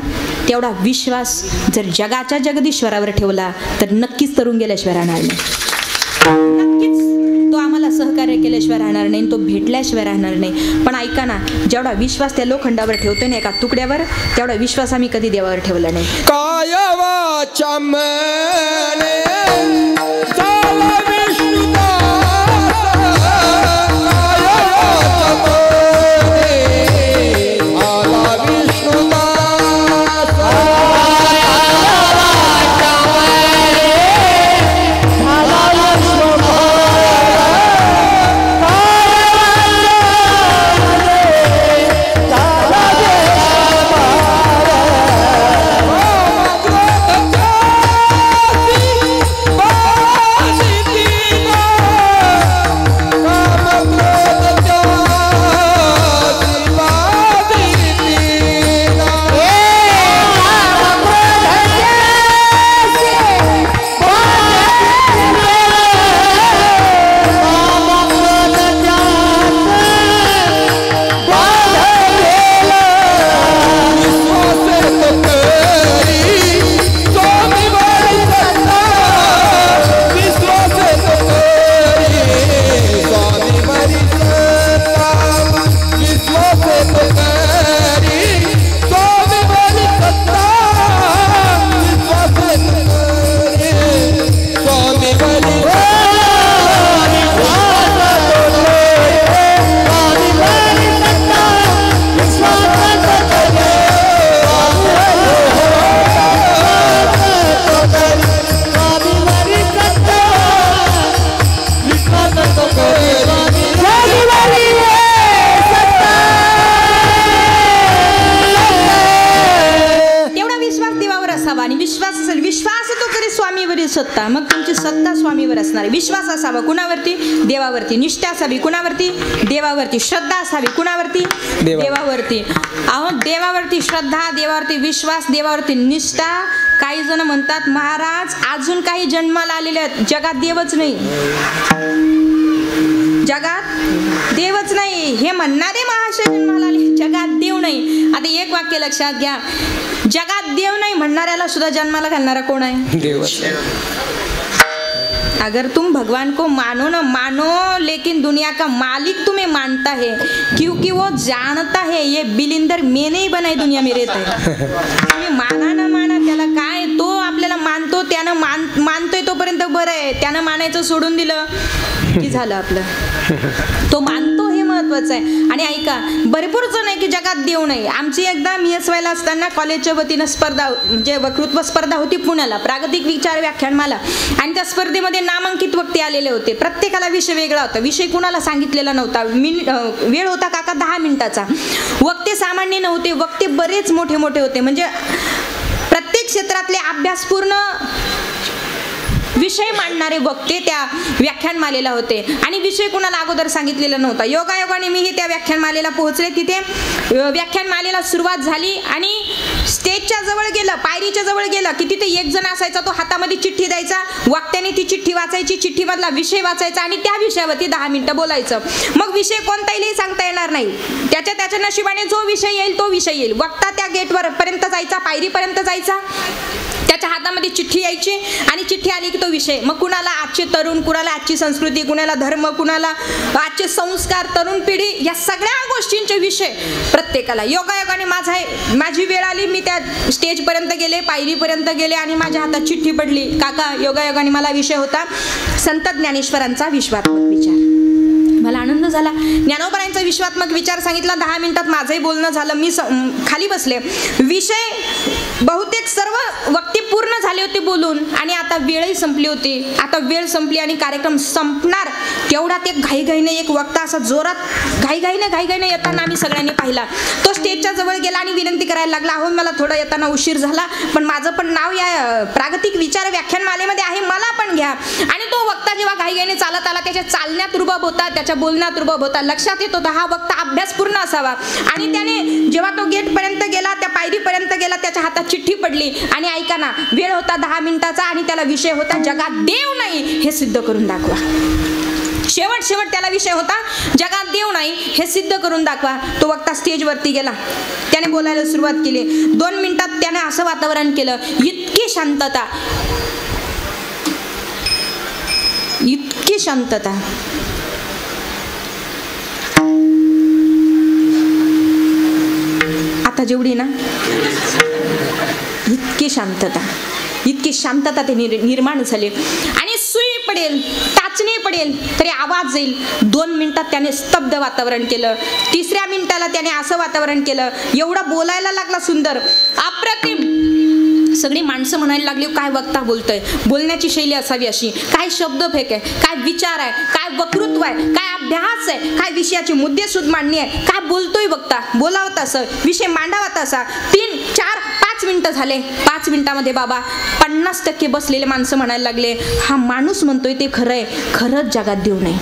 B: तेवढा विश्वास जर जगाच्या जगदीश्वरावर ठेवला तर नक्कीच तरुण गेल्याशिवाय राहणार नाही. नक्कीच तो आम्हाला सहकार्य केल्याशिवाय राहणार नाही, तो भेटल्याशिवाय राहणार नाही. पण ऐका ना, जेवढा विश्वास त्या लोखंडावर ठेवतोय ना एका तुकड्यावर, तेवढा विश्वास आम्ही कधी देवावर ठेवला नाही.
A: काय वाचा मने
B: सत्ता. मग तुमची सत्ता स्वामीवर असणार आहे. विश्वास असावा कुणावरती? देवावरती. निष्ठा असावी कुणावरती? देवावरती. श्रद्धा असावी कुणावरती? देवावरती. अहो, देवावरती श्रद्धा, देवावरती विश्वास, देवावरती निष्ठा. काही जण म्हणतात, महाराज अजून काही जन्माला आलेले आहेत, जगात देवच नाही, जगात देवच नाही हे म्हणणारे महाशय जन्माला आले, जगात देव नाही. आता एक वाक्य लक्षात घ्या, जगात देव नाही म्हणणाऱ्याला सुद्धा जन्माला घालणारा कोण आहे? देव. अगर तुम भगवान को मानो न मानो, लेकिन दुनिया का मालिक तुम्हें मानता है, क्योंकि वो जानता है ये बिलिंदर मैंने ही बनाई दुनिया में रहता है. तुम्ही माना न माना त्याला काय, तो आपल्याला मानतो, त्यानं मानतोय तोपर्यंत बरं आहे, त्यानं मानायचं सोडून दिलं की झालं आपलं. तो मानतो हे महत्वाचं आहे. आणि ऐका, भरपूर जण आहे की जगात देव नाही. आमची एकदा MSY ला असताना कॉलेजच्या वतीनं स्पर्धा, म्हणजे वक्तृत्व स्पर्धा होती पुण्याला, प्रागतिक विचार व्याख्यानमाला. आणि त्या स्पर्धेमध्ये नामांकित वक्ते आलेले होते. प्रत्येकाला विषय वेगळा होता, विषय कुणाला सांगितलेला नव्हता. वेळ होता काका 10 मिनिटाचा. वक्ते सामान्य नव्हते, वक्ते बरेच मोठे मोठे होते. म्हणजे प्रत्येक क्षेत्रातले अभ्यासपूर्ण विषय मांडणारे वक्ते त्या व्याख्यानमालेला होते. आणि विषय कुणाला अगोदर सांगितलेला नव्हता. योगायोगाने मीही त्या व्याख्यानमालेला पोहोचले. तिथे व्याख्यानमालेला सुरुवात झाली आणि स्टेजच्या जवळ गेलं, पायरीच्या जवळ गेलं की तिथे एक जण असायचा, तो हातामध्ये चिठ्ठी द्यायचा, वक्त्याने ती चिठ्ठी वाचायची, चिठ्ठीमधला विषय वाचायचा आणि त्या विषयावरती 10 मिनिटं बोलायचं. मग विषय कोणता येईल सांगता येणार नाही, त्याच्या नशिबाने जो विषय येईल तो विषय येईल. वक्ता त्या गेटवर पर्यंत जायचा, पायरीपर्यंत जायचा, त्याच्या हातामध्ये चिठ्ठी यायची आणि चिठ्ठी आली की तो विषय. मग कुणाला आजचे तरुण, कुणाला आजची संस्कृती, कुणाला धर्म, कुणाला आजचे संस्कार, तरुण पिढी, या सगळ्या गोष्टींचे विषय प्रत्येकाला. योगायोगाने माझी वेळ आली, मी त्या स्टेजपर्यंत गेले, पायरीपर्यंत गेले आणि माझ्या हातात चिठ्ठी पडली. काका, योगायोगाने मला विषय होता संत ज्ञानेश्वरांचा विश्वात्मक विचार. मला आनंद आनंद झाला. ज्ञानोबरायांचा विश्वात्मक विचार सांगितला. 10 मिनिटात माझंही बोलणं झालं. मी खाली बसले. विषय बहुतेक सर्व वक्ते पूर्ण झाले होते बोलून आणि आता वेळही संपली होती. आता वेळ संपली आणि कार्यक्रम संपणार तेवढ्यात एक घाईघाईने एक वक्ता असा जोरात घाईघाईने येताना आम्ही सगळ्यांनी पाहिला. तो स्टेजच्या जवळ गेला आणि विनंती करायला लागला, अहो मला थोडं येताना उशीर झाला, पण माझं पण नाव या प्रागतिक विचार व्याख्यानमालेमध्ये आहे, मला पण घ्या. आणि तो वक्ता जेव्हा घाईघाईने चालत आला, त्याच्या चालण्यात रुबाब होता, त्याच्या बोलण्यात रुबाब होता. लक्षात येत होता हा वक्ता अभ्यासपूर्ण असावा. आणि त्याने जेव्हा तो गेटपर्यंत गेला, त्या पायरीपर्यंत गेला, त्याच्या हातात चिठ्ठी पडली. आणि ऐका ना, वेळ होता 10 मिनिटाचा आणि त्याला विषय होता जगात देव नाही हे सिद्ध करून दाखवा. शेवट त्याला विषय होता जगात देव नाही हे सिद्ध करून दाखवा. तो वक्ता स्टेजवरती गेला. त्याने बोलायला सुरुवात केली. 2 मिनिटात त्याने असं वातावरण केलं, इतकी शांतता. आता जेवढी ना इतकी शांतता ते निर्माण झाली. आणि सुई पडेल, टाचणी पडेल तरी आवाज येईल. 2 मिनिटात त्याने स्तब्ध वातावरण केलं. 3ऱ्या मिनिटाला त्याने असं वातावरण केलं, एवढं बोलायला लागला सुंदर, अप्रतिम. सगळी माणसं म्हणायला लागली, काय वक्ता बोलतोय, बोलण्याची शैली असावी अशी, काय शब्दफेक आहे, काय विचार आहे, काय वक्तृत्व आहे, काय अभ्यास आहे, काय विषयाचे मुद्देसूद मांडणी आहे, काय बोलतोय वक्ता, बोलावं तसं, विषय मांडावा तसा. 3, 4, 5 मिनिटं झाले. 5 मिनिटामध्ये बाबा 50% बसलेले माणसं म्हणायला लागले, हा माणूस म्हणतोय ते खरं आहे, खरंच जगात देव नाही.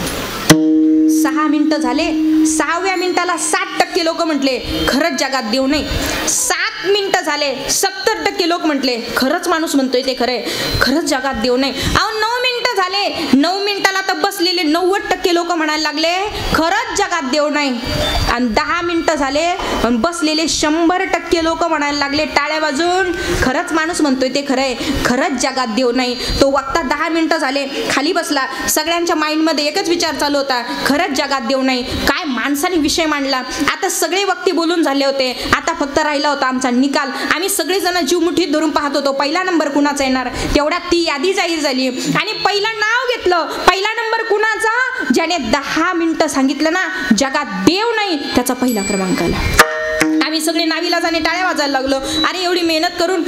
B: 6 मिनिटं झाले. 6व्या मिनिटाला 60% लोक म्हटले खरंच जगात देव नाही. 7 मिनिटं झाले. 70% लोक म्हटले खरंच माणूस म्हणतोय ते खरंय, खरंच जगात देव नाही. अहो 9 मिनिटं झाले. 9 मिनिटाला तर बसलेले 90% लोक म्हणायला लागले खरंच जगात देव नाही. आणि 10 मिनिटं झाले, बसलेले 100% लोक म्हणायला लागले टाळ्या वाजून, खरंच माणूस म्हणतोय ते खरंय, खरंच जगात देव नाही. तो वक्ता 10 मिनिटं झाले खाली बसला. सगळ्यांच्या माइंडमध्ये एकच विचार चालू होता, खरंच जगात देव नाही. काय माणसाने विषय मांडला. आता सगळे वक्ते बोलून झाले होते. आता फक्त राहिला होता आमचा निकाल. आम्ही सगळेजण जीव मुठीत धरून पाहत होतो पहिला नंबर कुणाचा येणार. तेवढ्यात ती यादी जाहीर झाली आणि पहिलं नाव घेतलं. पहिला नंबर कुणाचा, ज्याने 10 मिनिटं सांगितलं ना जगात देव नाही, त्याचा पहिला क्रमांक आला. आम्ही सगळे नाविलाजाने टाळ्या वाजायला लागलो. अरे एवढी मेहनत करून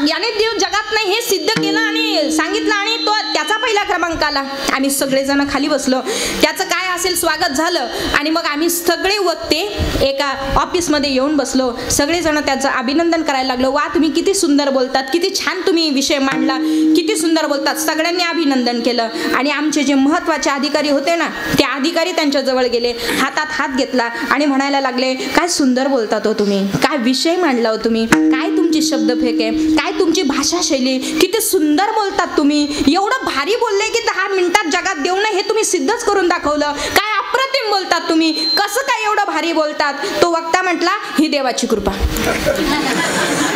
B: याने देव जगात नाही हे सिद्ध केलं आणि सांगितलं आणि तो त्याचा पहिला क्रमांक आला. आम्ही सगळेजण खाली बसलो. त्याचं काय असेल स्वागत झालं आणि मग आम्ही सगळे वक्ते एका ऑफिसमध्ये येऊन बसलो. सगळेजण त्याचं अभिनंदन करायला लागलो. वा तुम्ही किती सुंदर बोलतात, किती छान तुम्ही विषय मांडला, किती सुंदर बोलतात. सगळ्यांनी अभिनंदन केलं आणि आमचे जे महत्त्वाचे अधिकारी होते ना, ते अधिकारी त्यांच्या जवळ गेले, हातात हात घेतला आणि म्हणायला लागले, काय सुंदर बोलतात हो तुम्ही, काय विषय मांडला हो तुम्ही, काय तुमची शब्दफेक आहे, काय तुमची भाषा शैली, किती सुंदर बोलतात तुम्ही, एवढं भारी बोलले की 10 मिनिटात जगात देव नाही हे तुम्ही सिद्धच करून दाखवलं, काय अप्रतिम बोलतात तुम्ही, कसं काय एवढं भारी बोलतात. तो वक्ता म्हटला, ही देवाची कृपा.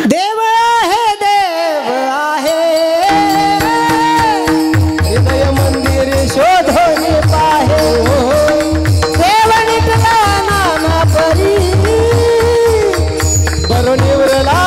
A: देव आहे, देव आहे, हृदय मंदिर शोधून पाहे, देव निघला नाना परी, बरो निवरला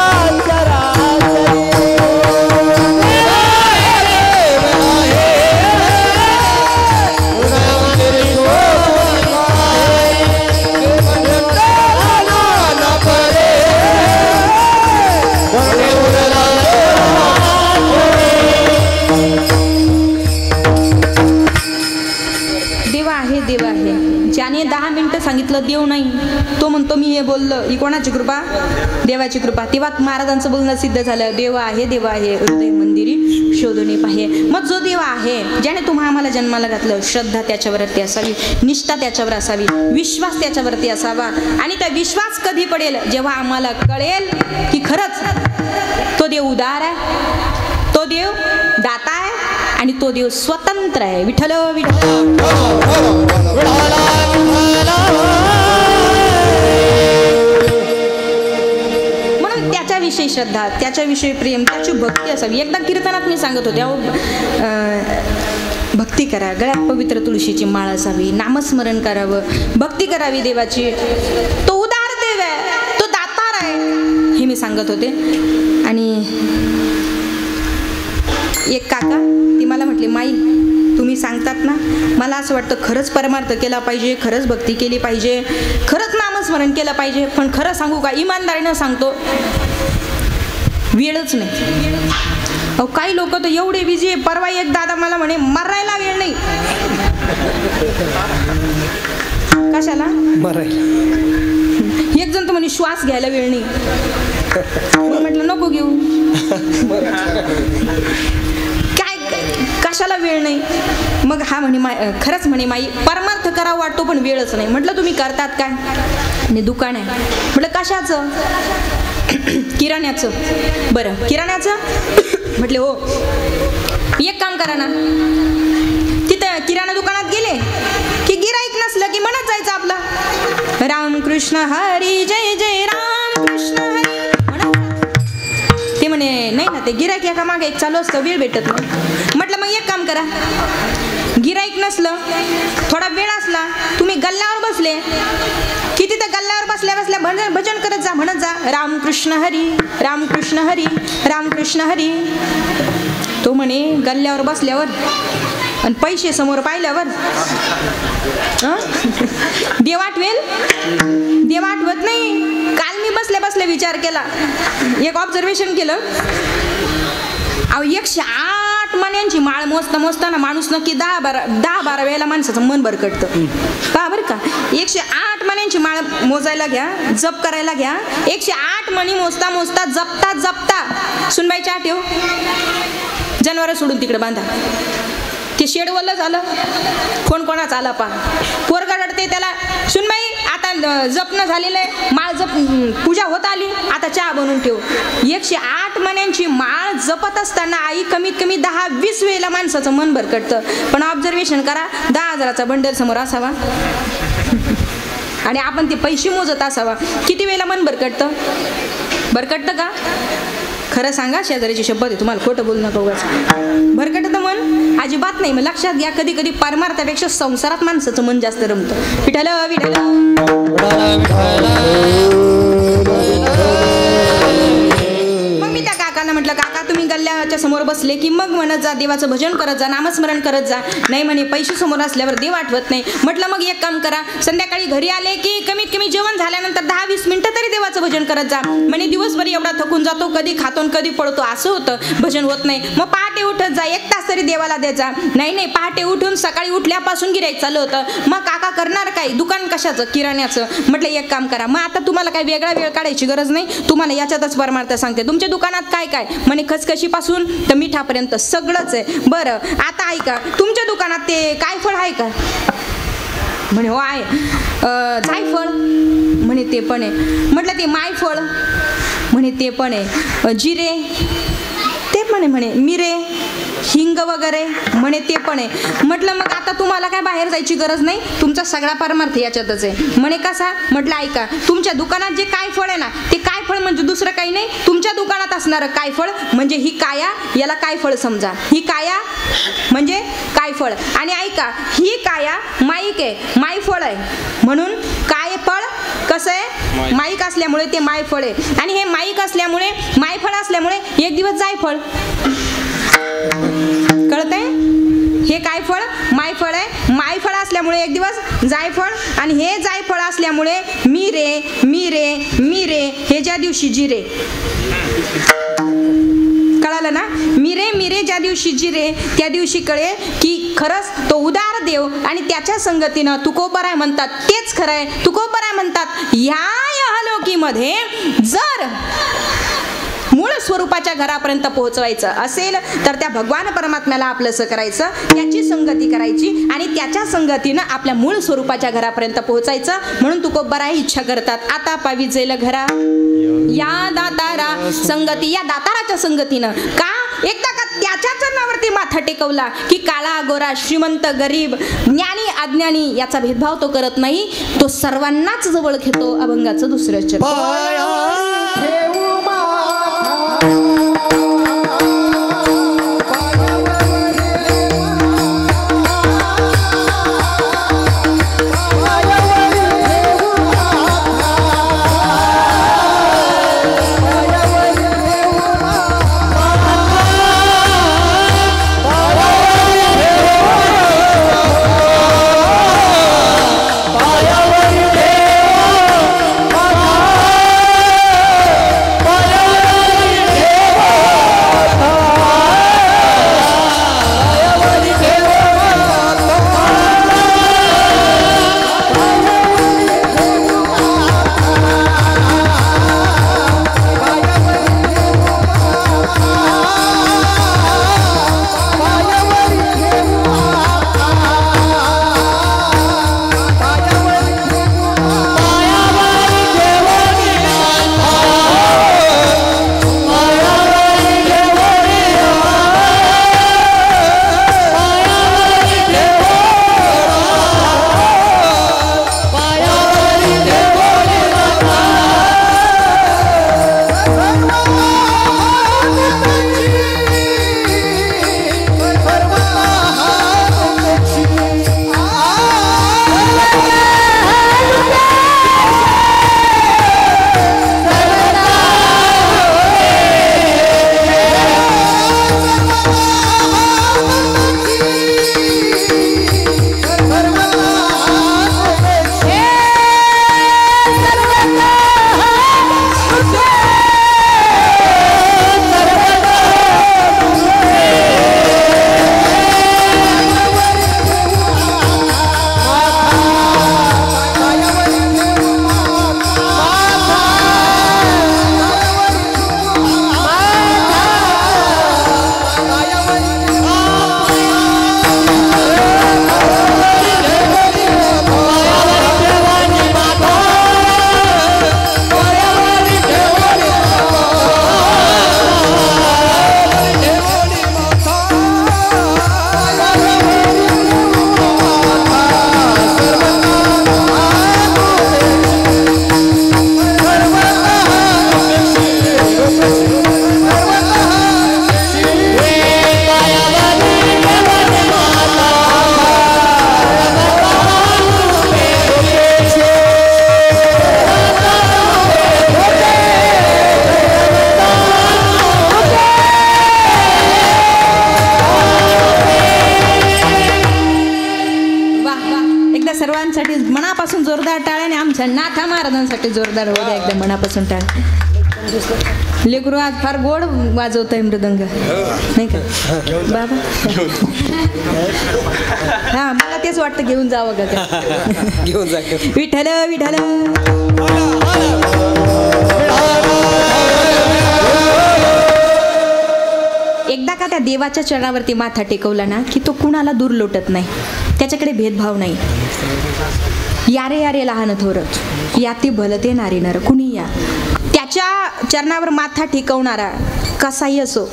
B: ज्याने 10 मिनिटं सांगितलं देव नाही, तो म्हणतो मी हे बोललं, ही कोणाची कृपा, देवाची कृपा. तेव्हा महाराजांचं बोलणं सिद्ध झालं, देव आहे, देव आहे, हृदय मंदिरी शोधून पाहे. मग जो देव आहे, ज्याने तुम्हा आम्हाला जन्माला घातलं, श्रद्धा त्याच्यावरती असावी, निष्ठा त्याच्यावर असावी, विश्वास त्याच्यावरती असावा. आणि त्या विश्वास कधी पडेल, जेव्हा आम्हाला कळेल की खरंच तो देव उदार आहे, तो देव दाता आहे आणि तो देव स्वतंत्र आहे. विठ्ठल विठ्ठल. म्हणून त्याच्याविषयी श्रद्धा, त्याच्याविषयी प्रेम, त्याची भक्ती असावी. एकदा कीर्तनात मी सांगत होते, भक्ती करा, गळ्यात पवित्र तुळशीची माळ असावी, नामस्मरण करावं, भक्ती करावी देवाची. तो उदार देव आहे, तो दातार आहे, हे मी सांगत होते. आणि एक काका ती मला म्हटली, माई तुम्ही सांगतात ना, मला असं वाटतं खरंच परमार्थ केला पाहिजे, खरंच भक्ती केली पाहिजे, खरंच नामस्मरण केलं पाहिजे. पण खरं सांगू का, इमानदारीनं सांगतो, वेळच नाही. अहो काही लोक तर एवढे बिझी आहे. परवा एक दादा मला म्हणे मरायला वेळ नाही. कशाला
A: मरायला?
B: एक जण तर म्हणे श्वास घ्यायला वेळ नाही. म्हटलं नको घेऊ. काय कशाला वेळ नाही. मग हा म्हणे खरंच म्हणे माई परमार्थ करावा वाटतो पण वेळच नाही. म्हटलं तुम्ही करतात काय. आणि दुकान आहे. म्हटलं कशाचं. किराण्याचं. बरं किराण्याचं. म्हटले हो. एक काम करा ना, तिथं किराणा दुकानात गेले की गिराईक नसलं की म्हणत जायचं आपलं रामकृष्ण हरी जय जय रामकृष्ण हरी म्हणत. ते म्हणे नाही ना, ते गिराईक एका मागे एक चालू असतं, वेळ भेटत नाही. म्हटलं मग एक काम करा, गिराईक नसलं, थोडा वेळ असला, तुम्ही गल्ल्यावर बसले की तिथं गल्ल्यावर बसल्या बसल्या भजन करत जा, म्हणत जा रामकृष्ण हरी रामकृष्ण हरी रामकृष्ण हरी. तो म्हणे गल्ल्यावर बसल्यावर आणि पैसे समोर पाहिल्यावर देव आठवेल. देव आठवत नाही. काल मी बसल्या बसल्या विचार केला, एक ऑब्झर्वेशन केलं. अहो 108 मण्यांची माळ मोजताना माणूस नक्की 10-12 वेळेला माणसाचं मन भरकटतं. पहा बरं का, 108 मण्यांची माळ मोजायला घ्या, जप करायला घ्या. 108 मणी मोजता मोजता जपता जपता सुनबाईच्या आठव जनावर सोडून तिकडे बांधा. ते शेड वल्ल झालं. कोण कोणाचा आला पा. पोरगा रडते, त्याला सुनबाई आता जपणं झालेलं आहे, माळ जप पूजा होत आली, आता चहा बनवून ठेव. 108 मण्यांची माळ जपत असताना आई कमीत कमी 10-20 वेळेला माणसाचं मन भरकटतं. पण ऑब्झर्वेशन करा, 10,000चा बंडल समोर असावा आणि आपण ते पैसे मोजत असावा, किती वेळेला मन भरकटतं. भरकटतं का. खरं सांगा, शेजारीची शपथ आहे, तुम्हाला खोटं बोलू नका उगाच. भरकटतं मन अजिबात नाही. मग लक्षात घ्या, कधी कधी परमार्थापेक्षा संसारात माणसाचं मन जास्त रमतं. विठ्ठल विठ्ठल. मग मी त्या काकांना म्हटलं, काका तुम्ही गल्ल्याच्या समोर बसले की मग म्हणत जा, देवाचं भजन करत जा, नामस्मरण करत जा. नाही म्हणे पैसे समोर असल्यावर देव आठवत नाही. म्हटलं मग एक काम करा, संध्याकाळी घरी आले की कमीत कमी जेवण झाल्यानंतर 10-20 मिनिटं तरी देवाचं भजन करत जा. म्हणे दिवसभर एवढा थकून जातो, कधी खातो कधी पडतो, असं होतं, भजन होत नाही. मग पहाटे उठत जा, 1 तास तरी देवाला द्यायचा. नाही पहाटे उठून सकाळी उठल्यापासून गिऱ्हाईक चालू होतं. मग काका करणार काय, दुकान कशाचं, किराण्याचं. म्हटलं एक काम करा, मग आता तुम्हाला काय वेगळा वेळ काढायची गरज नाही, तुम्हाला याच्यातच परमार्थ सांगते. तुमच्या दुकानात काय काय. म्हणे खसखशीपासून तर मिठापर्यंत सगळंच आहे. बरं आता ऐका, तुमच्या दुकानात ते काय फळ आहे का. म्हणे हो आहे. जायफळ. म्हणे ते पण आहे. म्हटलं ते मायफळ. म्हणे ते पण आहे. जिरे ते पण आहे. म्हणे मिरे हिंग वगैरे. म्हणे ते पण आहे. म्हटलं मग आता तुम्हाला काय बाहेर जायची गरज नाही, तुमचा सगळा परमार्थ याच्यातच आहे. म्हणे कसा. म्हटलं ऐका, तुमच्या दुकानात जे काय फळ आहे ना, ते काय फळ म्हणजे दुसरं काही नाही, तुमच्या दुकानात असणारं काय फळ म्हणजे ही काया, याला काय फळ समजा. ही काया म्हणजे काय फळ. आणि ऐका, ही काया माईक आहे, माई फळ आहे. म्हणून काय फळ कसं आहे, माईक असल्यामुळे ते माय फळ आहे. आणि हे माईक असल्यामुळे, माय फळ असल्यामुळे एक दिवस जायफळ. कळतंय. हे काय फळ, माय फळ आहे. माय फळ असल्यामुळे एक दिवस जायफळ. आणि हे जायफळ असल्यामुळे मिरे मिरे मिरे, हे ज्या दिवशी जिरे. कळालं ना. मिरे मिरे ज्या दिवशी जिरे, त्या दिवशी कळे की खरंच तो उदार देव आणि त्याच्या संगतीनं तुकोबराय म्हणतात तेच खरं आहे. तुकोबराय म्हणतात, ह्या यहलोकीमध्ये जर मूळ स्वरूपाच्या घरापर्यंत पोहोचवायचं असेल तर त्या भगवान परमात्म्याला आपलंसं करायचं, त्याची संगती करायची आणि त्याच्या संगतीनं आपल्या मूळ स्वरूपाच्या घरापर्यंत पोहोचायचं. म्हणून तुकोबराय इच्छा करतात, आता पाविजेल घरा या दातारा संगती. या दाताराच्या संगतीनं का, एकदा का त्याच्या चरणावरती माथा टेकवला की काळा गोरा, श्रीमंत गरीब, ज्ञानी अज्ञानी याचा भेदभाव तो करत नाही. तो सर्वांनाच जवळ घेतो. अभंगाचं दुसरं चरण. जोरदार टाळ्याने आमच्या नाथा महाराजांसाठी जोरदार होऊ द्या एकदम मनापासून टाळ. लेकरू आज फार गोड वाजवत आहे मृदंग नाही का बाबा? हा मला तेच वाटतं घेऊन जावं का
A: घेऊन जा.
B: विठ्ठल विठ्ठल. एकदा का त्या देवाच्या चरणावरती माथा टेकवला ना की तो कुणाला दूर लोटत नाही, त्याच्याकडे भेदभाव नाही. यारे यारे लहान थोरत याती भलते नारी नर कुणी या. त्याच्या चरणावर माथा टेकवणारा कसाही असो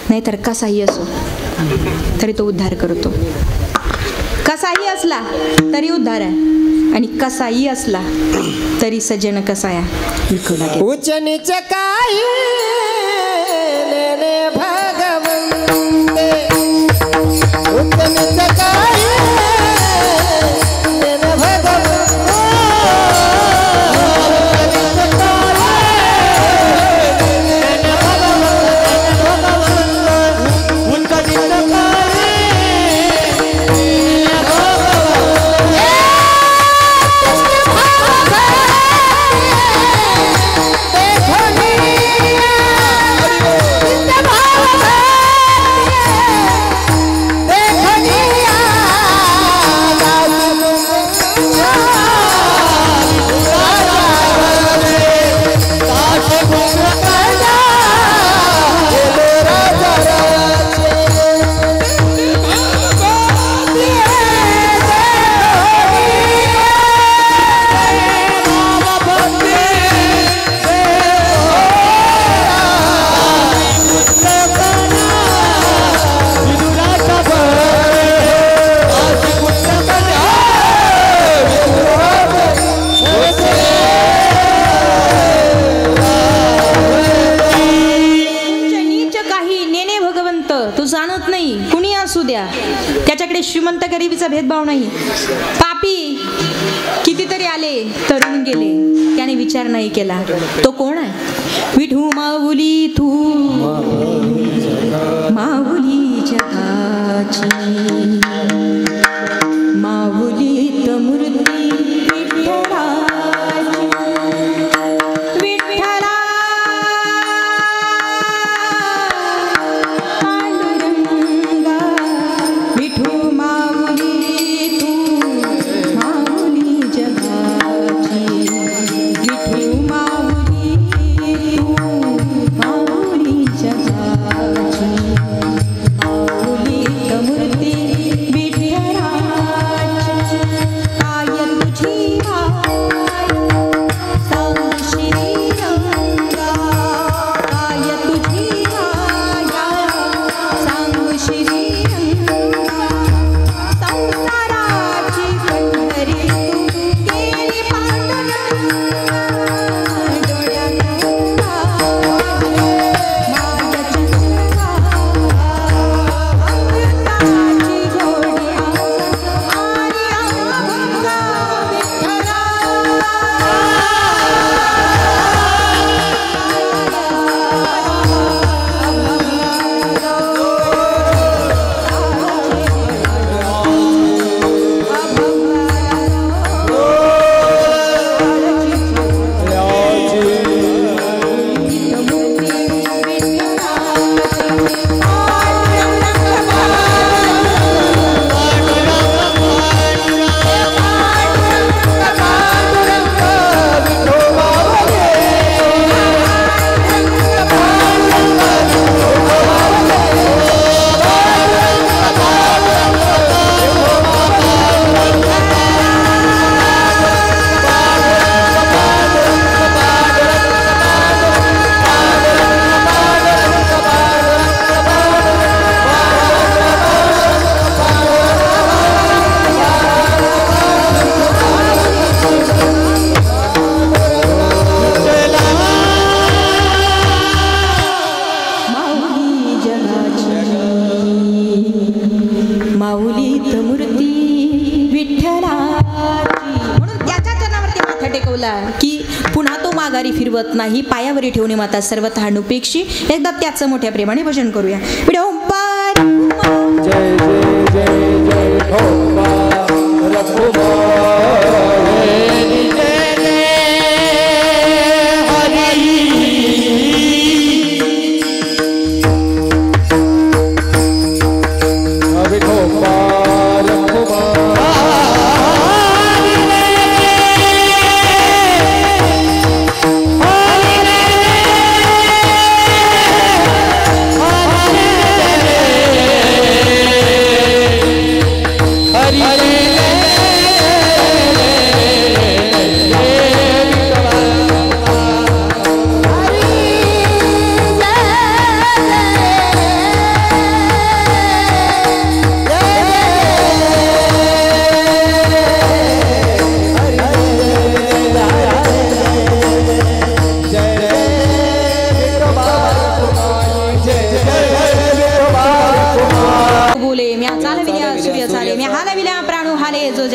B: नाहीतर कसाही असो तरी तो उद्धार करतो. कसाही असला तरी उद्धार आहे आणि कसाही असला तरी सज्जन कसाया.
A: उच्च नीच काही लेणे भगवंते, उच्च नीच काही लेणे भगवंते.
B: त्याच्याकडे श्रीमंत गरिबीचा भेदभाव नाही. पापी कितीतरी आले तरुण गेले त्याने विचार नाही केला. तो कोण आहे? विठू माऊली तू माऊली जगाची, माऊली मूर्ती विठ्ठलाची. विठ्ठला पांडुरंगा विठू माऊली तू माऊली जगाची, विठू माऊली तू माऊली जगाची, माऊली मूर्ती विठ्ठलाची. काय तुझी माय सांग श्रीरंगा, काय तुझी माया सांग श्रीरंगा. संसाराची पंढरी तू गेली पांडुरंगा, डोळ्यात माया चंद्रा अमृताची गोडी आणि अभंगा विठ्ठला. माऊली जगाची, माऊलीत मूर्ती विठ्ठलाची. म्हणून त्याच्या चरणावरती माथा टेकवला की पुन्हा तो माघारी फिरवत नाही. पायावरी ठेवणे माता सर्वतः अनुपेक्षी. एकदा त्याचं मोठ्या प्रेमाने भजन करूया. विठो
A: जय जय जय जय हो रघुमाई.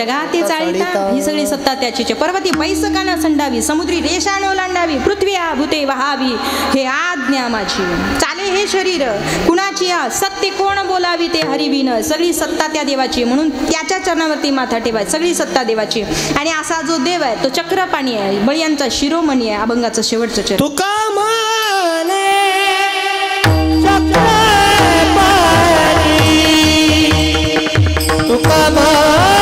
B: जगा ते चाळिता ही सगळी सत्ता त्याची पर्वती पैसकानं संडावी समुद्री रेषा न ओलांडावी पृथ्वी भूते वहावी हे आज्ञा माझी चाले हे शरीर कुणाची सत्य कोण बोलावी ते हरिविन सगळी सत्ता त्या देवाची म्हणून त्याच्या चरणावरती माथा ठेवाय सगळी सत्ता देवाची आणि असा जो देव आहे तो चक्रपाणी आहे बळीयांचा शिरोमणी आहे अभंगाचं शेवटचं चरण
A: तुका माने तुका माने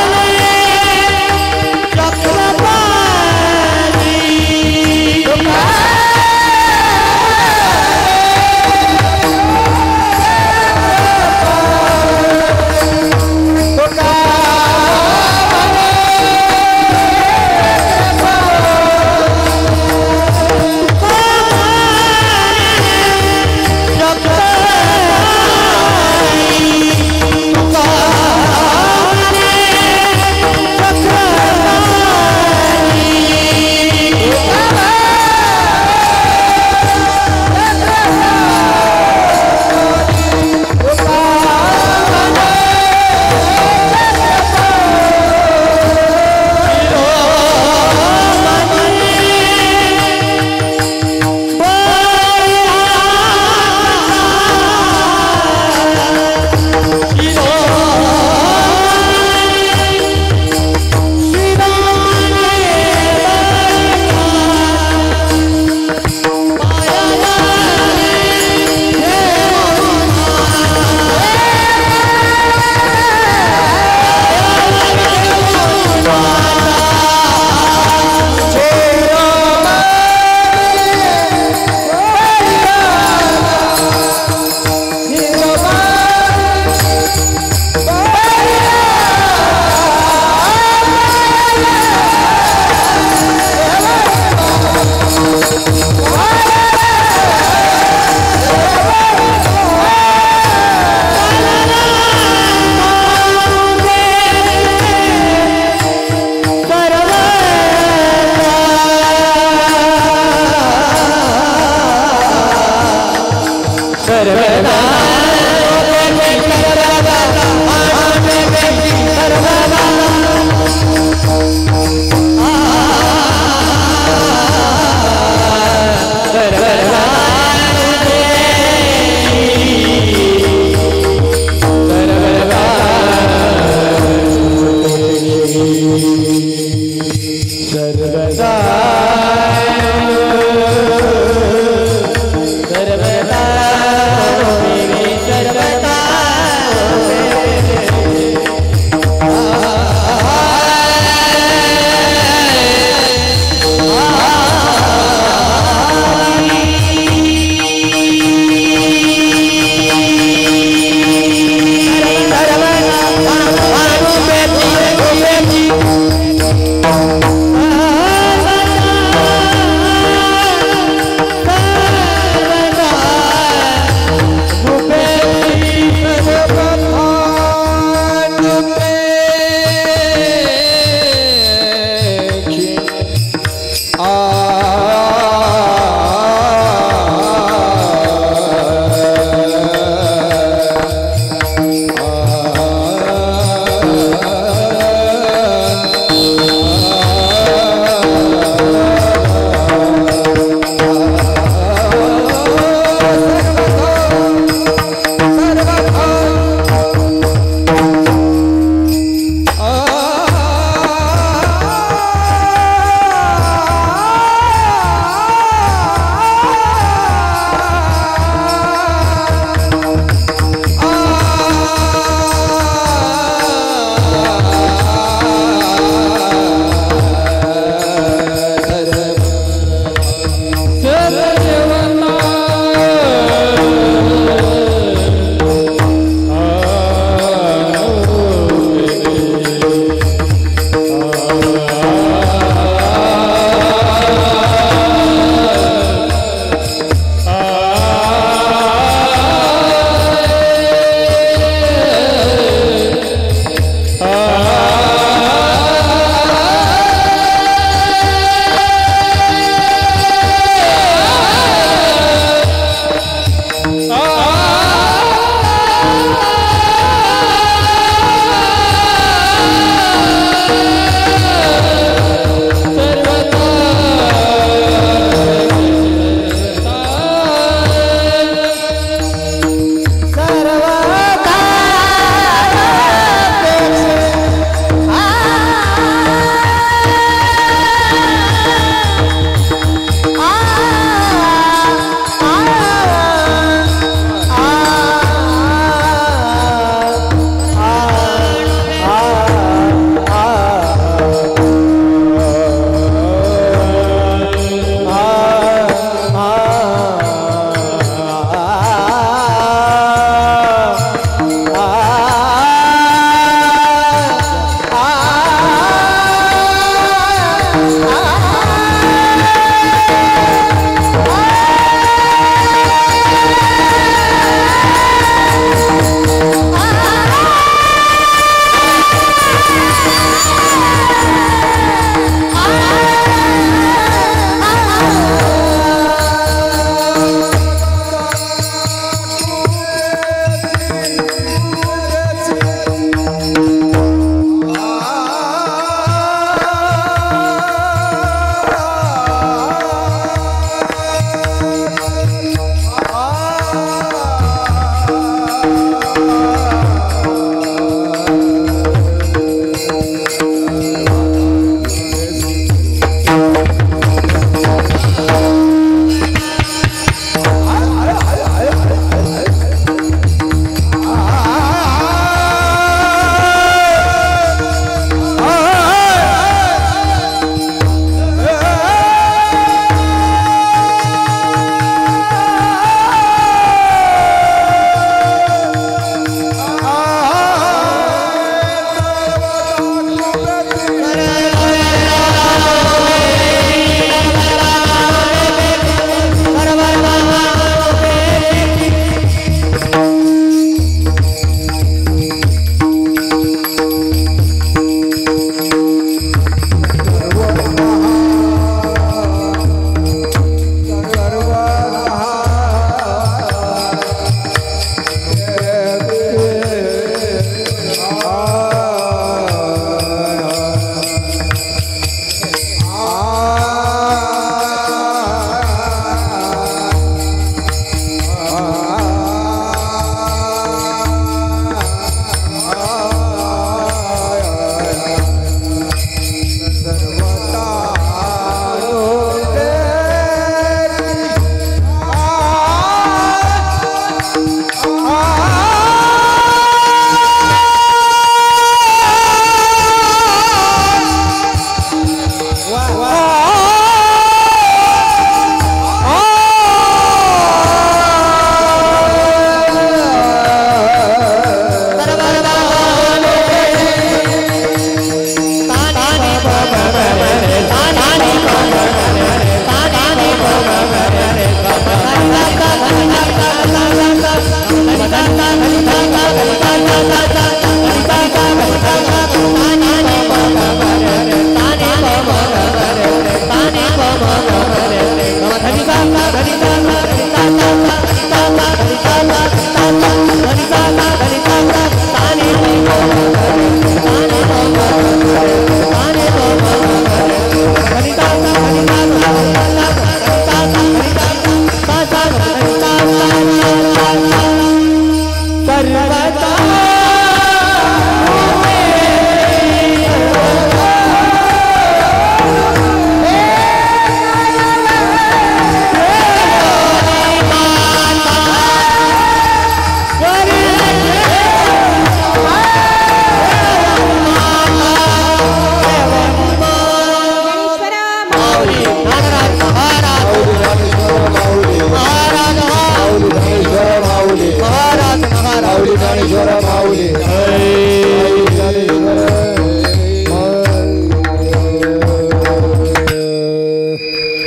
C: ज्ञानेश्वर माऊली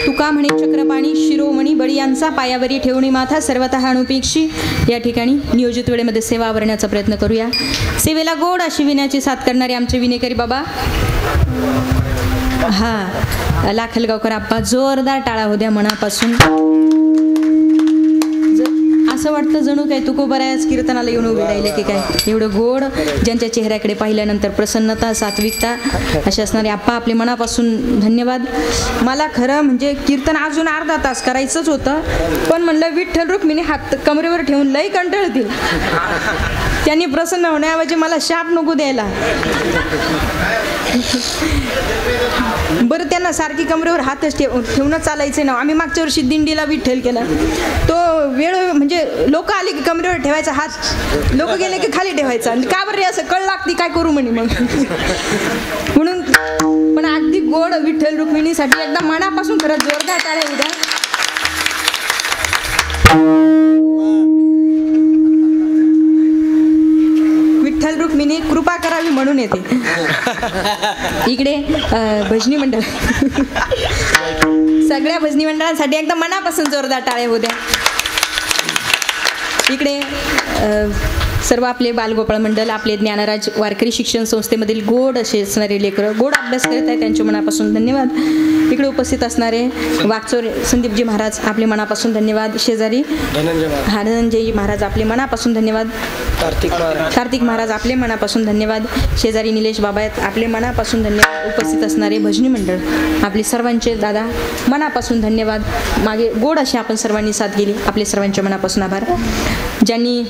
B: तुका म्हणे चक्रपाणी शिरोमणी बळी यांचा पायावरी ठेवणी माथा सर्वतः अनुपेक्षी. या ठिकाणी नियोजित वेळेमध्ये सेवा आवरण्याचा प्रयत्न करूया. सेवेला गोड अशी विण्याची साथ करणारे आमचे विनेकरी बाबा लाखलगावकर आप्पा, जोरदार टाळा हो द्या मनापासून. असं वाटतं जणू काय तुकोबरायाच कीर्तनाला येऊन उभे राहिले की काय. एवढं गोड, ज्यांच्या चेहऱ्याकडे पाहिल्यानंतर प्रसन्नता, सात्विकता असे असणारे आप्पा, आपले मनापासून धन्यवाद. मला खरं म्हणजे कीर्तन अजून अर्धा तास करायचंच होतं, पण म्हणलं विठ्ठल रुक्मिणी हात कमरेवर ठेवून लई कंटाळतील. त्यांनी प्रसन्न होण्याऐवजी मला शाप नको द्यायला. बरं, त्यांना सारखी कमरेवर हातच ठेवून चालायचं ना. आम्ही मागच्या वर्षी दिंडीला विठ्ठल केला, तो वेळ म्हणजे लोक आले की कमरेवर ठेवायचा हात, लोक गेले की खाली ठेवायचा. का बरं रे असं कळ लागती, काय करू म्हणे मग. म्हणून पण अगदी गोड विठ्ठल रुक्मिणीसाठी एकदा मनापासून खरंच जोरदार टाळ्या उद्या. विठ्ठल रुक्मिणी कृपा करावी म्हणून येते. इकडे भजनी मंडळ, सगळ्या भजनी मंडळांसाठी एकदा मनापासून जोरदार टाळ्या होऊ द्या. इकडे सर्व आपले बालगोपाळ मंडळ, आपले ज्ञानराज वारकरी शिक्षण संस्थेमधील गोड असे असणारे लेकरं गोड अभ्यास करत आहेत, त्यांच्या मनापासून धन्यवाद. इकडे उपस्थित असणारे वागचोर संदीपजी महाराज, आपले मनापासून धन्यवाद. शेजारी धनंजयजी महाराज, आपले मनापासून धन्यवाद. कार्तिक महाराज, आपले मनापासून धन्यवाद. शेजारी निलेश बाबा आहेत, आपले मनापासून धन्यवाद. उपस्थित असणारे भजनी मंडळ, आपले सर्वांचे दादा मनापासून धन्यवाद. मागे गोड अशी आपण सर्वांनी साथ गेली, आपले सर्वांच्या मनापासून आभार. ज्यांनी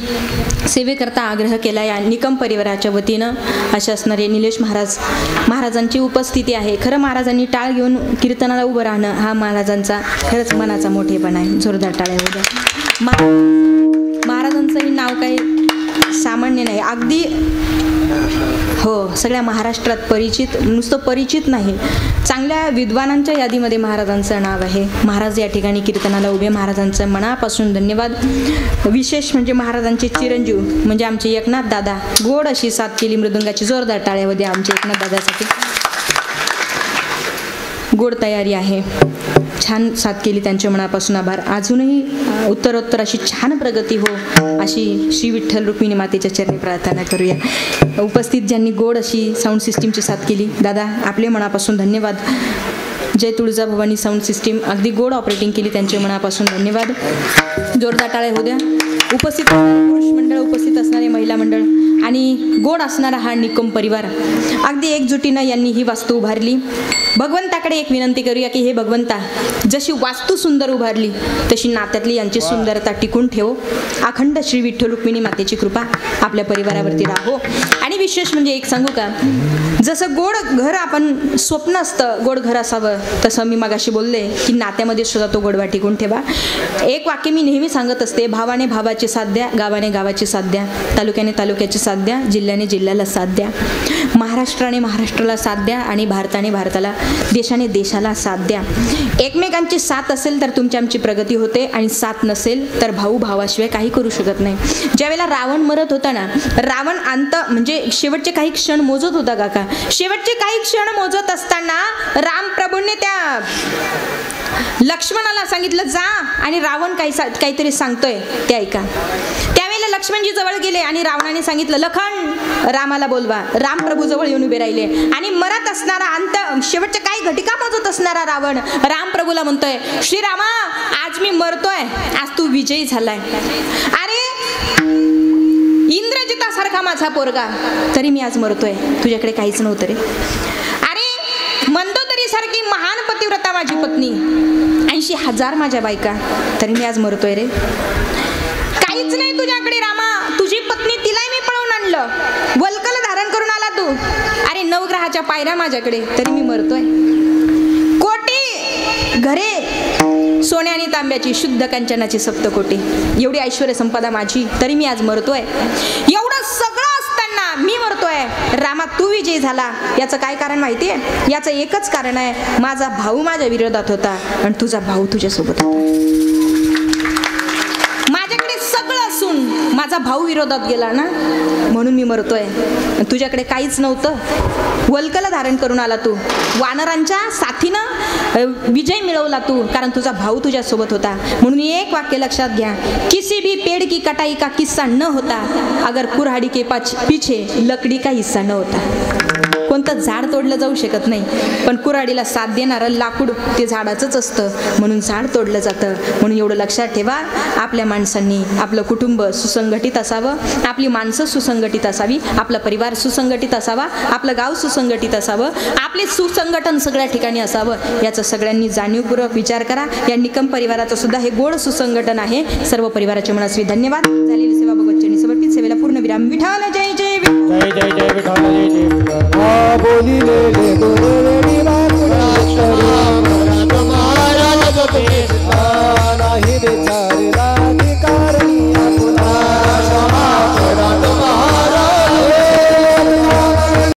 B: सेवेकरता आग्रह केला या निकम परिवाराच्या वतीनं असे असणारे निलेश महाराजांची उपस्थिती आहे. खरं महाराजांनी टाळ घेऊन कीर्तनाला उभं राहणं हा महाराजांचा खरंच मनाचा मोठेपणा आहे. जोरदार टाळ्या होऊ द्या. महाराजांचंही नाव काही सामान्य नाही, अगदी हो सगळ्या महाराष्ट्रात परिचित, नुसतं परिचित नाही, चांगल्या विद्वानांच्या यादीमध्ये महाराजांचं नाव आहे. महाराज या ठिकाणी कीर्तनाला उभे, महाराजांचं मनापासून धन्यवाद. विशेष म्हणजे महाराजांचे चिरंजीव म्हणजे आमचे एकनाथ दादा, गोड अशी साथ केली मृदुंगाची. जोरदार टाळ्या होऊ द्या आमच्या एकनाथ दादासाठी. गोड तयारी आहे, छान साथ केली, त्यांच्या मनापासून आभार. अजूनही उत्तरोत्तर अशी छान प्रगती हो अशी श्री विठ्ठल रुक्मिणी मातेच्या चरणी प्रार्थना करूया. उपस्थित ज्यांनी गोड अशी साऊंड सिस्टीमची साथ केली, दादा आपले मनापासून धन्यवाद. जय तुळजाभवानी साऊंड सिस्टीम अगदी गोड ऑपरेटिंग केली, त्यांच्या मनापासून धन्यवाद. जोरदार टाळ्या होऊ द्या. उपस्थित पुरुष मंडळ, उपस्थित असणारे महिला मंडळ आणि गोड असणारा हा निकम परिवार, अगदी एकजुटीनं यांनी ही वास्तू उभारली. भगवंताकडे एक विनंती करूया की हे भगवंता, जशी वास्तू सुंदर उभारली तशी नात्यातली यांची सुंदरता टिकून ठेव. अखंड श्री विठ्ठल रुक्मिणी मातेची कृपा आपल्या परिवारावरती राहो. आणि विशेष म्हणजे एक सांगू का, जसं गोड घर आपण स्वप्न असतं गोड घर असावं, तसं मी मगाशी बोलले की नात्यामध्ये सुद्धा तो गोडवा टिकून ठेवा. एक वाक्य मी नेहमी सांगत असते, भावाने भावाची साथ द्या, गावाने गावाची साथ द्या, तालुक्याने तालुक्याची साथ द्या, जिल्ह्याने जिल्ह्याला साथ द्या, महाराष्ट्राने महाराष्ट्राला साथ द्या आणि भारताने भारताला, देशाने देशाला साथ द्या. एकमेकांची साथ असेल तर तुमची आमची प्रगती होते आणि साथ नसेल तर भाऊ भावाशिवाय काही करू शकत नाही. ज्यावेळेला रावण मरत होता ना, रावण अंत म्हणजे शेवटचे काही क्षण मोजत होता काका. शेवटचे काही क्षण मोजत असताना रामप्रभूंनी त्या लक्ष्मणाला सांगितलं जा आणि रावण काहीतरी सांगतोय ते ऐका. त्यावेळेला लक्ष्मणजी जवळ गेले आणि रावणाने सांगितलं लखन रामाला बोलवा. रामप्रभू जवळ येऊन उभे राहिले आणि मरत असणारा अंत शेवटच्या काही घटिका मोजत असणारा रावण रामप्रभूला म्हणतोय श्रीरामा आज मी मरतोय, आज तू विजयी झालाय. अरे इंद्रजितासारखा माझा पोरगा तरी मी आज मरतोय, तुझ्याकडे काहीच नव्हतं रे. अरे मंदोदरी सारखी महान पतिव्रता माझी पत्नी, 80,000 माझ्या बायका, तरी मी आज मरतोय रे. काहीच नाही तुझ्याकडे रामा, तुझी पत्नी तिलाही मी पळवून आणलं, वल्कल धारण करून आला तू. अरे नवग्रहाच्या पायऱ्या माझ्याकडे, तरी मी मरतोय. कोटी घरे सोन्या आणि तांब्याची, शुद्ध कंचनाची सप्तकोटी, एवढी ऐश्वर्य संपदा माझी, तरी मी आज मरतोय. एवढं सगळं असताना मी मरतोय. रामा तू विजयी झाला, याचं काय कारण माहितीये? याचं एकच कारण आहे, माझा भाऊ माझ्या विरोधात होता आणि तुझा भाऊ तुझ्यासोबत होता. माझ्याकडे सगळं असून माझा माझा भाऊ विरोधात गेला ना म्हणून मी मरतोय. तुझ्याकडे काहीच नव्हतं, वल्कल धारण करून आला तू, वानरांच्या साथीनं विजय मिळवला तू, कारण तुझा भाऊ तुझ्यासोबत होता. म्हणून एक वाक्य लक्षात घ्या, किसी भी पेड़ की कटाई का किस्सा न होता अगर कुऱ्हाडी के पीछे लकडी का हिस्सा न होता. कोणतं झाड तोडलं जाऊ शकत नाही, पण कुऱ्हाडीला साथ देणारं लाकूड ते झाडाचंच असतं, म्हणून झाड तोडलं जातं. म्हणून एवढं लक्षात ठेवा, आपल्या माणसांनी आपलं कुटुंब सुसंघटित असावं, आपली माणसं सुसंघटित असावी, आपला परिवार सुसंघटित असावा, आपलं गाव सुसंघटित असावं, आपले सुसंघटन सगळ्या ठिकाणी असावं. याचा सगळ्यांनी जाणीवपूर्वक विचार करा. या निकम परिवाराचं सुद्धा हे गोड सुसंघटन आहे. सर्व परिवाराचे मनस्वी धन्यवाद. झालेली सेवा भगवतचरणी समर्पित. सेवेला पूर्ण विराम. विठाल जय जय विठाल.
C: जय जय जय विठाल जय जय विठाल. बोलिले